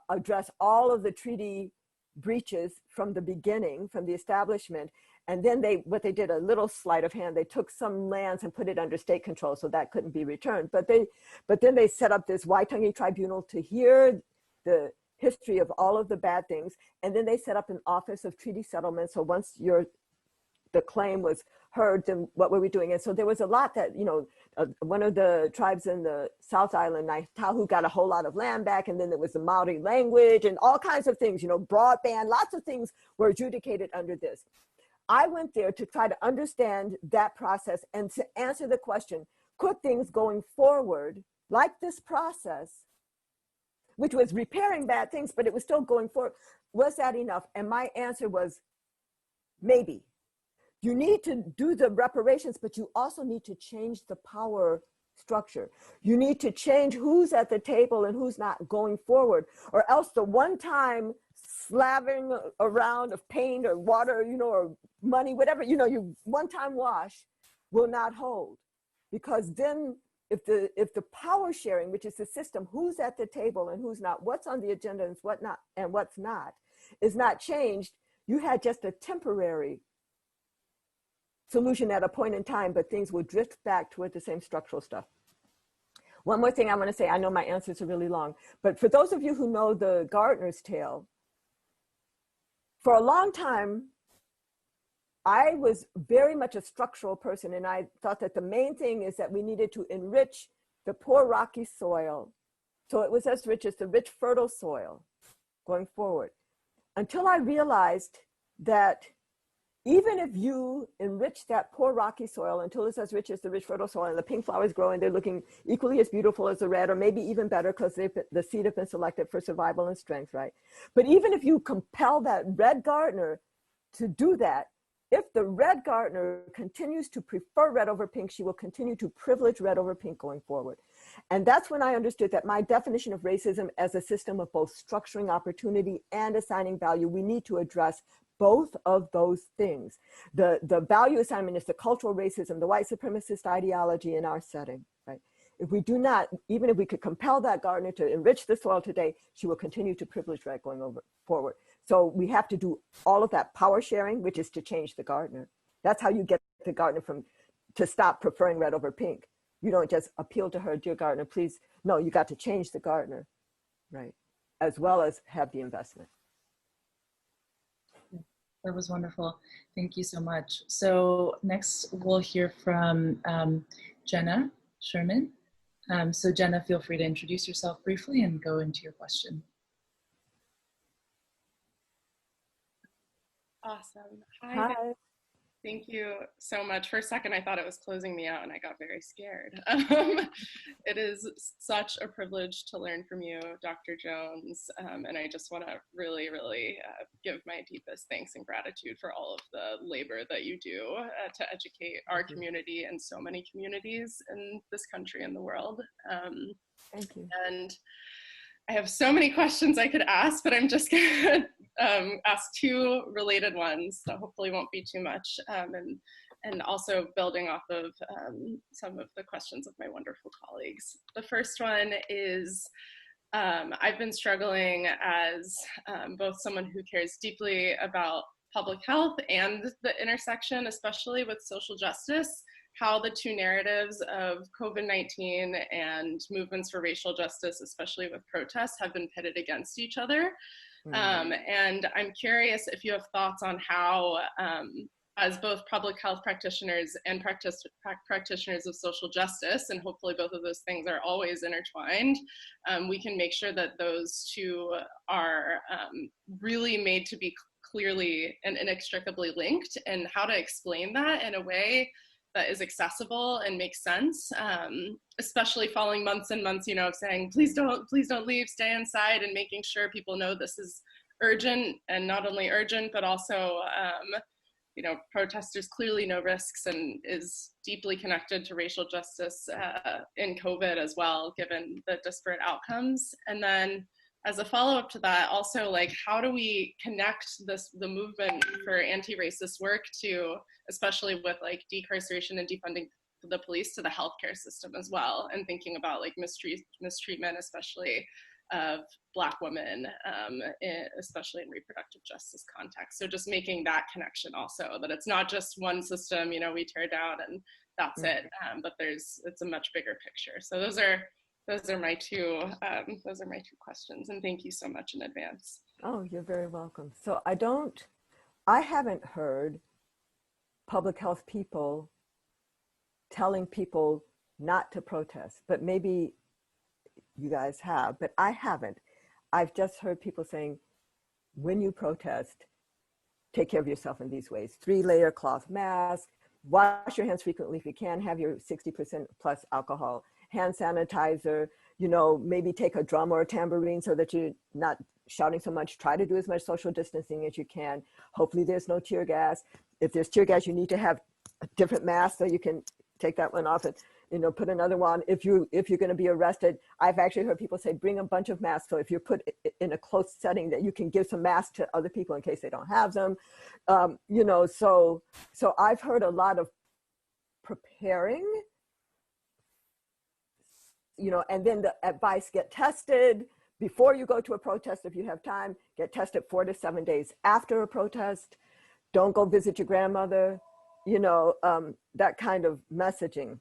address all of the treaty breaches from the beginning, from the establishment. And then what they did, a little sleight of hand, they took some lands and put it under state control, so that couldn't be returned. But then they set up this Waitangi tribunal to hear the history of all of the bad things. And then they set up an office of treaty settlement. So once the claim was heard, then what were we doing? And so there was a lot that, one of the tribes in the South Island, Naitahu, got a whole lot of land back. And then there was the Maori language and all kinds of things, broadband, lots of things were adjudicated under this. I went there to try to understand that process and to answer the question, could things going forward, like this process, which was repairing bad things, but it was still going forward, was that enough? And my answer was, maybe. You need to do the reparations, but you also need to change the power structure. You need to change who's at the table and who's not going forward, or else the one-time slathering around of paint or water, or money, whatever, you one-time wash will not hold. Because then if the power sharing, which is the system, who's at the table and who's not, what's on the agenda and what's not, is not changed, you had just a temporary solution at a point in time, but things will drift back toward the same structural stuff. One more thing I want to say, I know my answers are really long, but for those of you who know the Gardener's Tale, for a long time, I was very much a structural person, and I thought that the main thing is that we needed to enrich the poor rocky soil so it was as rich as the rich fertile soil going forward. Until I realized that even if you enrich that poor rocky soil until it's as rich as the rich fertile soil and the pink flowers grow and they're looking equally as beautiful as the red, or maybe even better because the seed have been selected for survival and strength, right? But even if you compel that red gardener to do that, if the red gardener continues to prefer red over pink, she will continue to privilege red over pink going forward. And that's when I understood that my definition of racism as a system of both structuring opportunity and assigning value, we need to address both of those things. The value assignment is the cultural racism, the white supremacist ideology in our setting, right? If we do not, even if we could compel that gardener to enrich the soil today, she will continue to privilege red going forward. So we have to do all of that power sharing, which is to change the gardener. That's how you get the gardener to stop preferring red over pink. You don't just appeal to her, dear gardener, please. No, you got to change the gardener, right? As well as have the investment. That was wonderful. Thank you so much. So next we'll hear from Jenna Sherman. So Jenna, feel free to introduce yourself briefly and go into your question. Awesome. Hi. Thank you so much. For a second, I thought it was closing me out and I got very scared. It is such a privilege to learn from you, Dr. Jones. And I just want to really, really give my deepest thanks and gratitude for all of the labor that you do to educate our community and so many communities in this country and the world. Thank you. And I have so many questions I could ask, but I'm just going to ask two related ones, so hopefully won't be too much. And also building off of some of the questions of my wonderful colleagues. The first one is, I've been struggling as both someone who cares deeply about public health and the intersection, especially with social justice, how the two narratives of COVID-19 and movements for racial justice, especially with protests, have been pitted against each other. And I'm curious if you have thoughts on how, as both public health practitioners and practitioners of social justice, and hopefully both of those things are always intertwined, we can make sure that those two are really made to be clearly and inextricably linked, and how to explain that in a way that is accessible and makes sense, especially following months and months, of saying, please don't leave, stay inside, and making sure people know this is urgent, and not only urgent, but also, protesters clearly know risks and is deeply connected to racial justice in COVID as well, given the disparate outcomes. And then as a follow-up to that, also, like, how do we connect the movement for anti-racist work to, especially with like decarceration and defunding the police, to the healthcare system as well, and thinking about like mistreatment, especially of Black women, especially in reproductive justice context. So just making that connection also, that it's not just one system, we tear down and that's it, but it's a much bigger picture. So those are my two questions, and thank you so much in advance. Oh, you're very welcome. So I haven't heard public health people telling people not to protest, but maybe you guys have, but I haven't. I've just heard people saying, when you protest, take care of yourself in these ways: 3-layer cloth mask, wash your hands frequently if you can, have your 60% plus alcohol, hand sanitizer, maybe take a drum or a tambourine so that you're not shouting so much. Try to do as much social distancing as you can. Hopefully there's no tear gas. If there's tear gas, you need to have a different mask so you can take that one off and put another one. If you're going to be arrested, I've actually heard people say, bring a bunch of masks. So if you're put in a close setting, that you can give some masks to other people in case they don't have them. So I've heard a lot of preparing, and then the advice: get tested before you go to a protest. If you have time, get tested 4 to 7 days after a protest. Don't go visit your grandmother, that kind of messaging.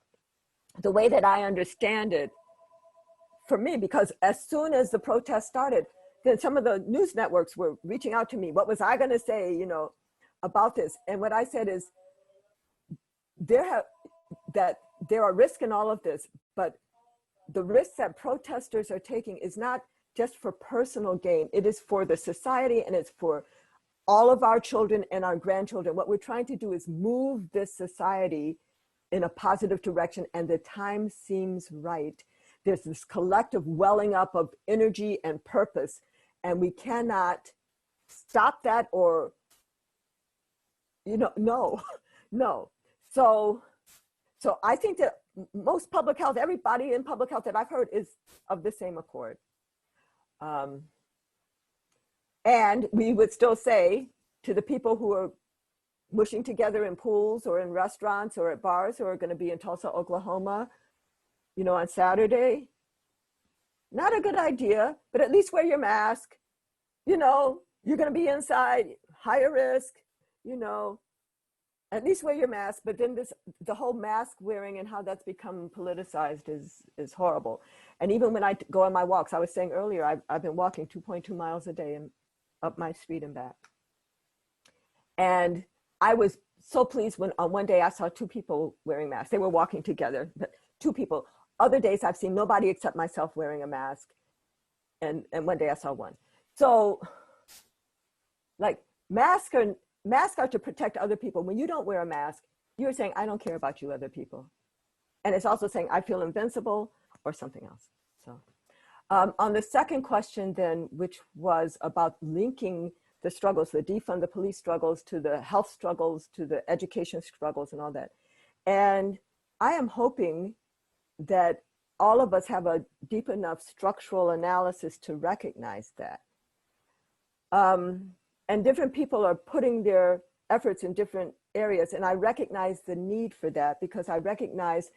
The way that I understand it, for me, because as soon as the protest started, then some of the news networks were reaching out to me. What was I going to say, about this? And what I said is, that there are risks in all of this, but the risks that protesters are taking is not just for personal gain. It is for the society, and it's for all of our children and our grandchildren. What we're trying to do is move this society in a positive direction, and the time seems right. There's this collective welling up of energy and purpose, and we cannot stop that or, no. So I think that most public health, everybody in public health that I've heard, is of the same accord. And we would still say to the people who are mushing together in pools or in restaurants or at bars, who are going to be in Tulsa, Oklahoma, on Saturday, not a good idea, but at least wear your mask. You're going to be inside, higher risk, at least wear your mask. But then the whole mask wearing and how that's become politicized is horrible. And even when I go on my walks, I was saying earlier, I've been walking 2.2 miles a day and up my street and back. And I was so pleased when on one day I saw 2 people wearing masks. They were walking together, but 2 people. Other days I've seen nobody except myself wearing a mask. And one day I saw 1. So like masks are to protect other people. When you don't wear a mask, you're saying, I don't care about you other people. And it's also saying, I feel invincible or something else. So on the second question then, which was about linking the struggles, the defund the police struggles, to the health struggles, to the education struggles and all that. And I am hoping that all of us have a deep enough structural analysis to recognize that. And different people are putting their efforts in different areas. And I recognize the need for that, because I recognize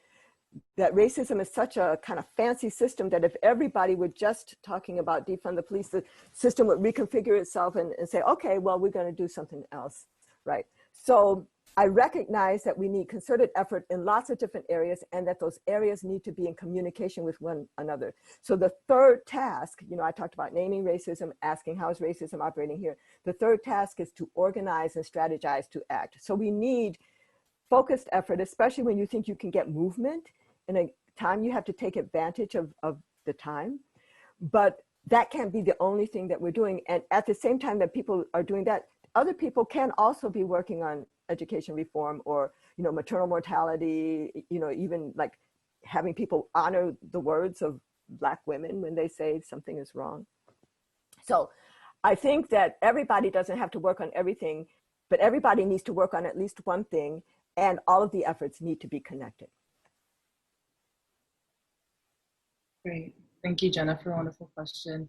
that racism is such a kind of fancy system that if everybody were just talking about defund the police, the system would reconfigure itself and say, okay, well, we're going to do something else, right? So I recognize that we need concerted effort in lots of different areas, and that those areas need to be in communication with one another. So the third task, I talked about naming racism, asking how is racism operating here. The third task is to organize and strategize to act. So we need focused effort, especially when you think you can get movement in a time. You have to take advantage of the time, but that can't be the only thing that we're doing. And at the same time that people are doing that, other people can also be working on education reform, or maternal mortality, even like having people honor the words of Black women when they say something is wrong. So I think that everybody doesn't have to work on everything but everybody needs to work on at least one thing, and all of the efforts need to be connected. Great. Thank you, Jennifer. Wonderful question.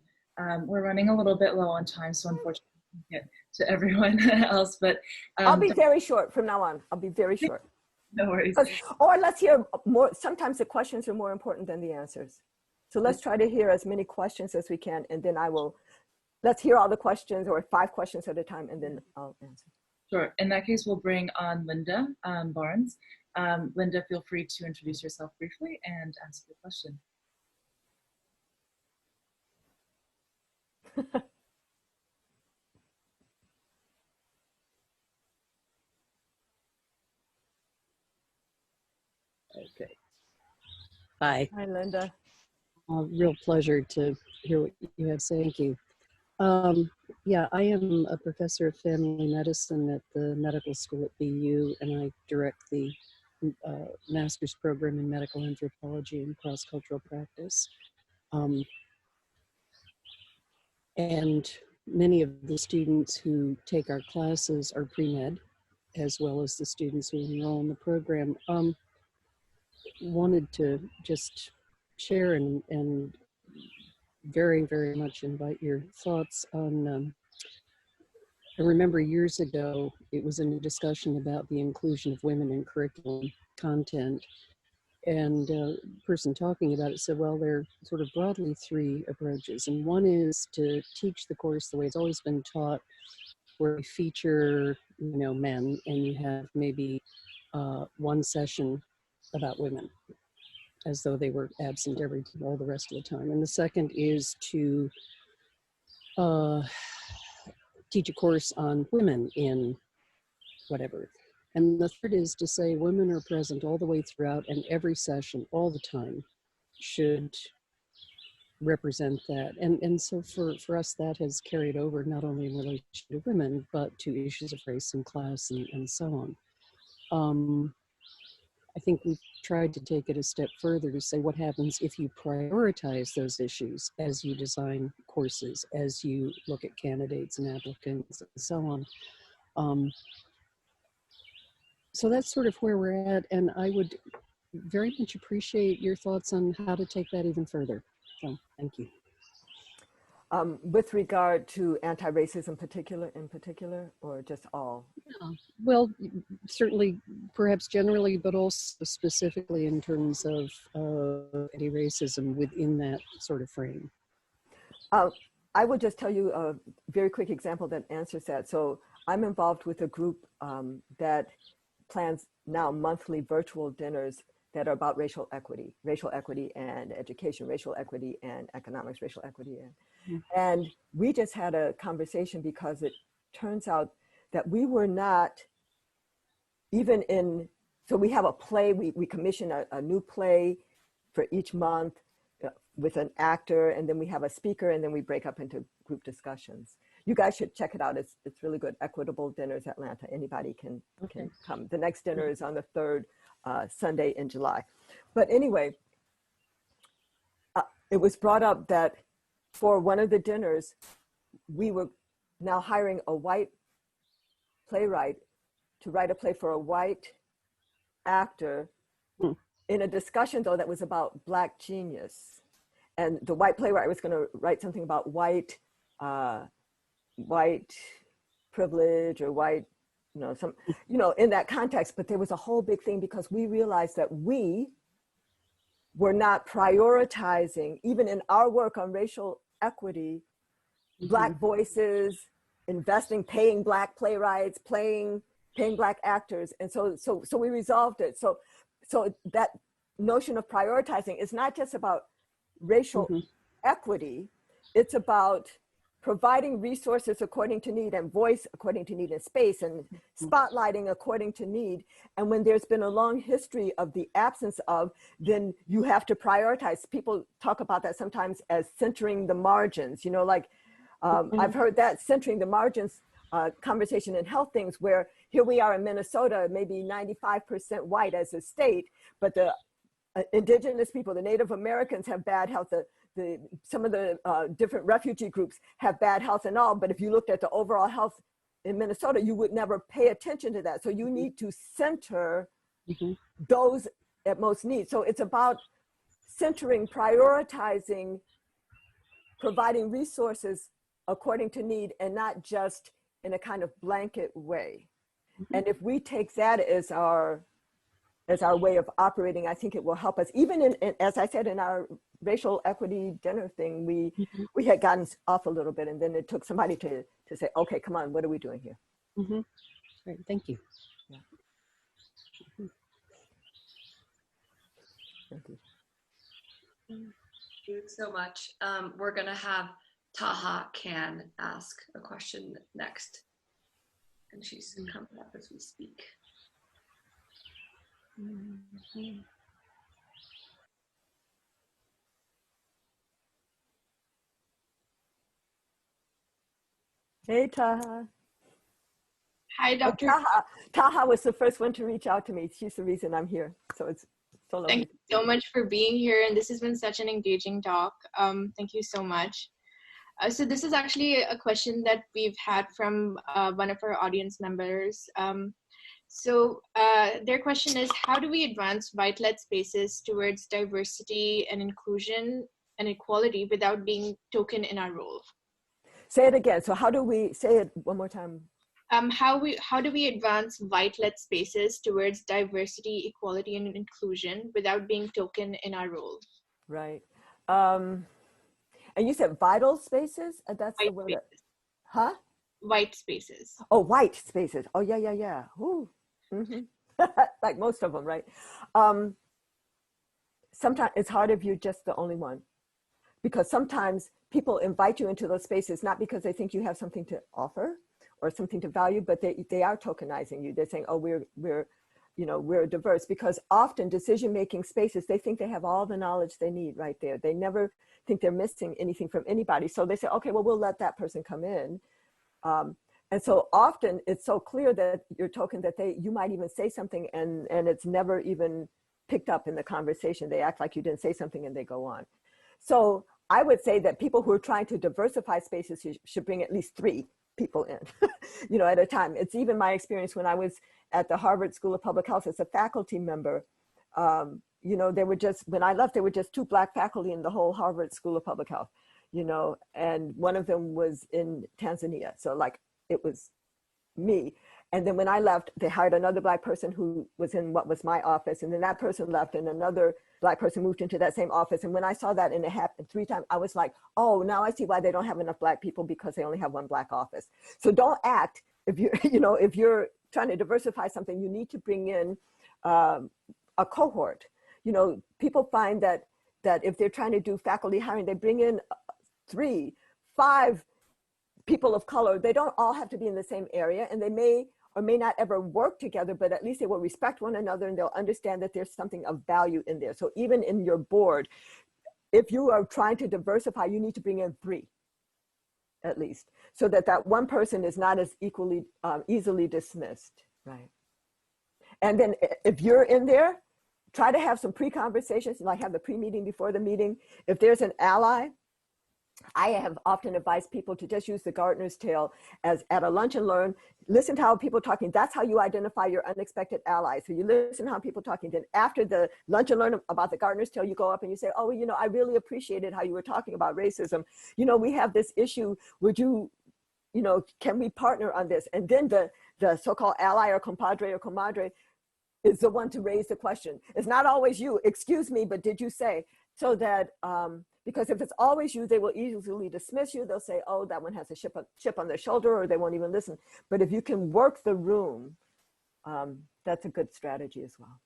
We're running a little bit low on time, so unfortunately we can't get to everyone else, but I'll be very short from now on. I'll be very short. No worries. Or let's hear more. Sometimes the questions are more important than the answers. So let's try to hear as many questions as we can, and then let's hear all the questions, or 5 questions at a time, and then I'll answer. Sure. In that case, we'll bring on Linda Barnes. Linda, feel free to introduce yourself briefly and ask your question. Okay. Hi. Hi, Linda. Real pleasure to hear what you have to say. Thank you. Yeah, I am a professor of family medicine at the medical school at BU, and I direct the master's program in medical anthropology and cross-cultural practice. And many of the students who take our classes are pre-med, as well as the students who enroll in the program. Wanted to just share and very, very much invite your thoughts on, I remember years ago, it was in a discussion about the inclusion of women in curriculum content, and a person talking about it said, well, there are sort of broadly 3 approaches, and one is to teach the course the way it's always been taught, where you feature, men, and you have maybe 1 session about women, as though they were absent all the rest of the time. And the second is to teach a course on women in whatever. And the third is to say women are present all the way throughout, and every session, all the time, should represent that. And so for us, that has carried over not only in relation to women, but to issues of race and class and so on. I think we've tried to take it a step further to say what happens if you prioritize those issues as you design courses, as you look at candidates and applicants and so on. So that's sort of where we're at, and I would very much appreciate your thoughts on how to take that even further. So thank you. With regard to anti-racism in particular, or just all? Well, certainly, perhaps generally, but also specifically in terms of anti-racism within that sort of frame. I will just tell you a very quick example that answers that. So I'm involved with a group that plans now monthly virtual dinners that are about racial equity and education, racial equity and economics, racial equity. And we just had a conversation because it turns out that we were not even in, so we have a play, we commission a new play for each month with an actor, and then we have a speaker, and then we break up into group discussions. You guys should check it out. It's really good. Equitable Dinners Atlanta. Anybody can come. The next dinner is on the 3rd Sunday in July. But anyway, it was brought up that for one of the dinners, we were now hiring a white playwright to write a play for a white actor in a discussion, though, that was about Black genius. And the white playwright was going to write something about white privilege or white, in that context. But there was a whole big thing because we realized that we were not prioritizing, even in our work on racial equity, Black voices, investing, paying Black playwrights, paying Black actors. And so we resolved it. So that notion of prioritizing is not just about racial equity, it's about providing resources according to need and voice according to need and space and spotlighting according to need. And when there's been a long history of the absence of, then you have to prioritize. People talk about that sometimes as centering the margins, I've heard that centering the margins conversation in health things, where here we are in Minnesota, maybe 95% white as a state, but the indigenous people, the Native Americans have bad health. Some of the different refugee groups have bad health and all, but if you looked at the overall health in Minnesota, you would never pay attention to that. So you need to center those at most need. So it's about centering, prioritizing, providing resources according to need, and not just in a kind of blanket way. And if we take that as our way of operating, I think it will help us. Even in as I said, in our racial equity dinner thing, we had gotten off a little bit, and then it took somebody to say, okay, come on, what are we doing here? Great, thank you. Yeah. Thank you. Thank you so much. We're gonna have Taha Khan ask a question next, and she's coming up as we speak. Hey, Taha. Hi, Oh, Dr. Taha was the first one to reach out to me. She's the reason I'm here. So it's so lovely. Thank you so much for being here, and this has been such an engaging talk. Thank you so much. So this is actually a question that we've had from one of our audience members. Their question is, how do we advance white-led spaces towards diversity and inclusion and equality without being token in our role? Say it again. So how do we, say it one more time? How do we advance white-led spaces towards diversity, equality, and inclusion without being token in our role? Right. And you said vital spaces? That's White the word. spaces. Huh? White spaces. Oh, white spaces. Oh, yeah. Ooh. Like most of them, right? Sometimes it's hard if you're just the only one, because sometimes people invite you into those spaces not because they think you have something to offer or something to value, but they are tokenizing you. They're saying, oh, we're diverse, because often decision-making spaces, they think they have all the knowledge they need right there. They never think they're missing anything from anybody. So they say, okay, well, we'll let that person come in. And so often it's so clear that your token that you might even say something and it's never even picked up in the conversation. They act like you didn't say something and they go on. So I would say that people who are trying to diversify spaces should bring at least 3 people in, at a time. It's even my experience when I was at the Harvard School of Public Health as a faculty member. There were just, when I left, there were just 2 Black faculty in the whole Harvard School of Public Health, and one of them was in Tanzania. So like, it was me. And then when I left, they hired another Black person who was in what was my office. And then that person left and another Black person moved into that same office. And when I saw that and it happened 3 times, I was like, oh, now I see why they don't have enough Black people, because they only have 1 Black office. So don't act, if if you're trying to diversify something, you need to bring in a cohort. People find that if they're trying to do faculty hiring, they bring in 3, 5 people of color. They don't all have to be in the same area, and they may or may not ever work together, but at least they will respect one another and they'll understand that there's something of value in there. So even in your board, if you are trying to diversify, you need to bring in 3 at least, so that one person is not as easily dismissed, right? And then if you're in there, try to have some pre-conversations, like have the pre-meeting before the meeting. If there's an ally, I have often advised people to just use the Gardener's Tale as at a lunch and learn. Listen to how people are talking. That's how you identify your unexpected allies. So you listen to how people are talking. Then after the lunch and learn about the Gardener's Tale, you go up and you say, oh, I really appreciated how you were talking about racism. We have this issue. Would you, can we partner on this? And then the so-called ally or compadre or comadre is the one to raise the question. It's not always you. Excuse me, but did you say? So that, because if it's always you, they will easily dismiss you. They'll say, oh, that one has a chip on their shoulder, or they won't even listen. But if you can work the room, that's a good strategy as well.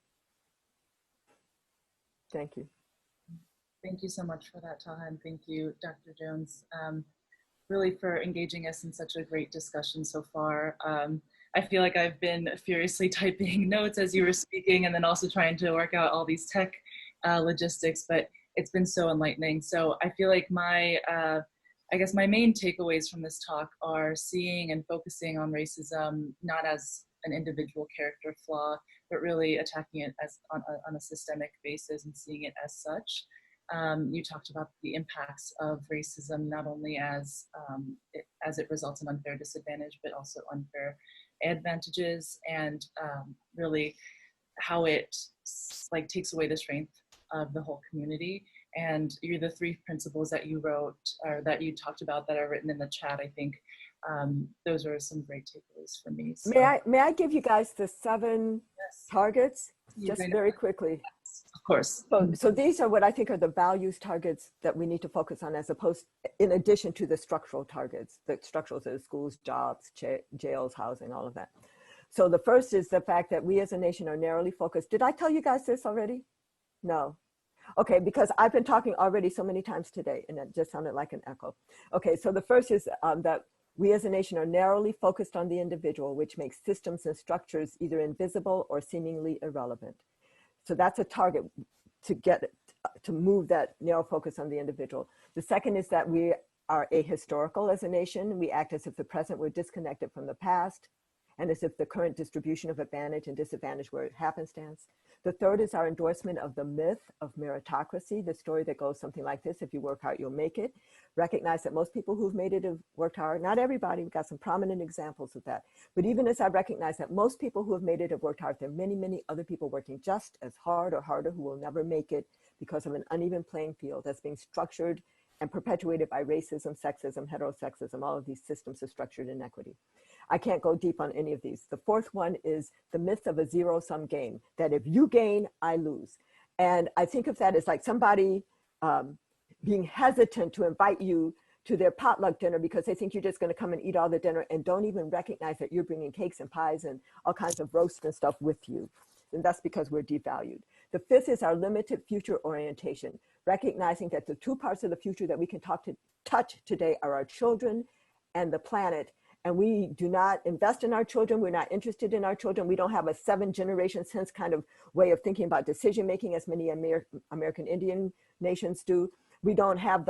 Thank you. Thank you so much for that, Taha, and thank you, Dr. Jones, really for engaging us in such a great discussion so far. I feel like I've been furiously typing notes as you were speaking, and then also trying to work out all these tech logistics, but it's been so enlightening. So I feel like my main takeaways from this talk are seeing and focusing on racism not as an individual character flaw, but really attacking it as on a systemic basis and seeing it as such. You talked about the impacts of racism, not only as it results in unfair disadvantage, but also unfair advantages, and really how it like takes away the strength of the whole community. And the three principles that you wrote or that you talked about that are written in the chat, I think those are some great takeaways for me. So, may I give you guys the 7 yes, targets just very quickly? of course. So these are what I think are the values targets that we need to focus on, as opposed, in addition to the structural targets, the structurals of schools, jobs, jails, housing, all of that. So the first is the fact that we as a nation are narrowly focused. Did I tell you guys this already? No. Okay, because I've been talking already so many times today, and it just sounded like an echo. Okay, so the first is that we as a nation are narrowly focused on the individual, which makes systems and structures either invisible or seemingly irrelevant. So that's a target to move that narrow focus on the individual. The second is that we are ahistorical as a nation. We act as if the present were disconnected from the past, and as if the current distribution of advantage and disadvantage were happenstance. The third is our endorsement of the myth of meritocracy, the story that goes something like this: if you work hard, you'll make it. Recognize that most people who've made it have worked hard. Not everybody, we've got some prominent examples of that. But even as I recognize that most people who have made it have worked hard, there are many, many other people working just as hard or harder who will never make it because of an uneven playing field that's being structured and perpetuated by racism, sexism, heterosexism. All of these systems of structured inequity. I can't go deep on any of these. The fourth one is the myth of a zero-sum game, that if you gain, I lose. And I think of that as like somebody being hesitant to invite you to their potluck dinner because they think you're just going to come and eat all the dinner and don't even recognize that you're bringing cakes and pies and all kinds of roasts and stuff with you. And that's because we're devalued. The fifth is our limited future orientation, recognizing that the two parts of the future that we can touch today are our children and the planet. And we do not invest in our children. We're not interested in our children. We don't have a 7 generations hence kind of way of thinking about decision making as many American Indian nations do. We don't have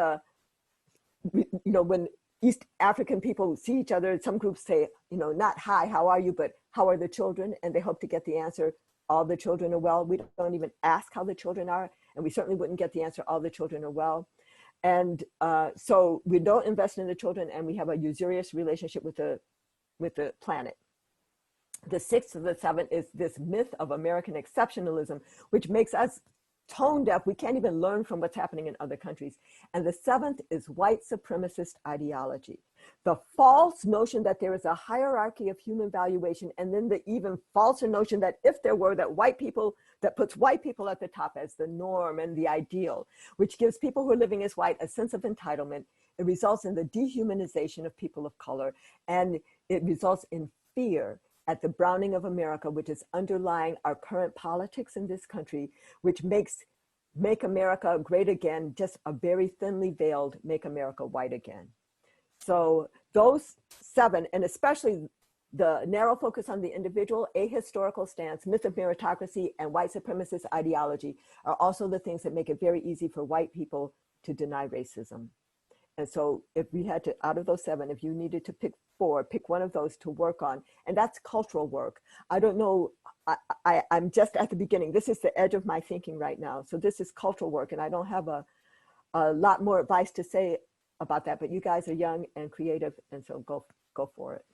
when East African people see each other, some groups say, not hi, how are you, but how are the children? And they hope to get the answer, all the children are well. We don't even ask how the children are. And we certainly wouldn't get the answer, all the children are well. And so we don't invest in the children, and we have a usurious relationship with the planet. The sixth of the 7 is this myth of American exceptionalism, which makes us tone deaf. We can't even learn from what's happening in other countries. And the 7th is white supremacist ideology. The false notion that there is a hierarchy of human valuation, and then the even falser notion that if there were, that puts white people at the top as the norm and the ideal, which gives people who are living as white a sense of entitlement. It results in the dehumanization of people of color, and it results in fear at the browning of America, which is underlying our current politics in this country, which make America great again, just a very thinly veiled make America white again. So those 7, and especially the narrow focus on the individual, ahistorical stance, myth of meritocracy, and white supremacist ideology are also the things that make it very easy for white people to deny racism. And so if we had to, out of those 7, if you needed to pick 4, pick one of those to work on, and that's cultural work. I don't know, I'm just at the beginning. This is the edge of my thinking right now. So this is cultural work, and I don't have a lot more advice to say about that, but you guys are young and creative, and so go for it.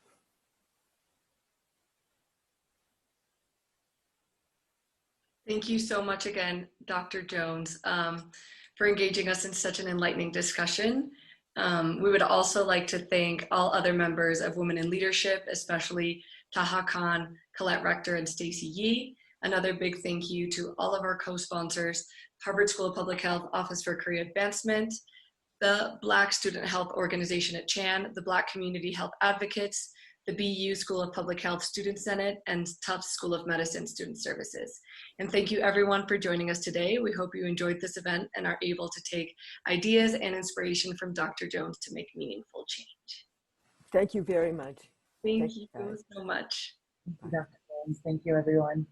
Thank you so much again, Dr. Jones, for engaging us in such an enlightening discussion. We would also like to thank all other members of Women in Leadership, especially Taha Khan, Colette Rector, and Stacy Yee. Another big thank you to all of our co-sponsors, Harvard School of Public Health Office for Career Advancement, the Black Student Health Organization at Chan, the Black Community Health Advocates, the BU School of Public Health Student Senate, and Tufts School of Medicine Student Services. And thank you everyone for joining us today. We hope you enjoyed this event and are able to take ideas and inspiration from Dr. Jones to make meaningful change. Thank you very much. Thank you so much. Thank you, Dr. Jones. Thank you, everyone.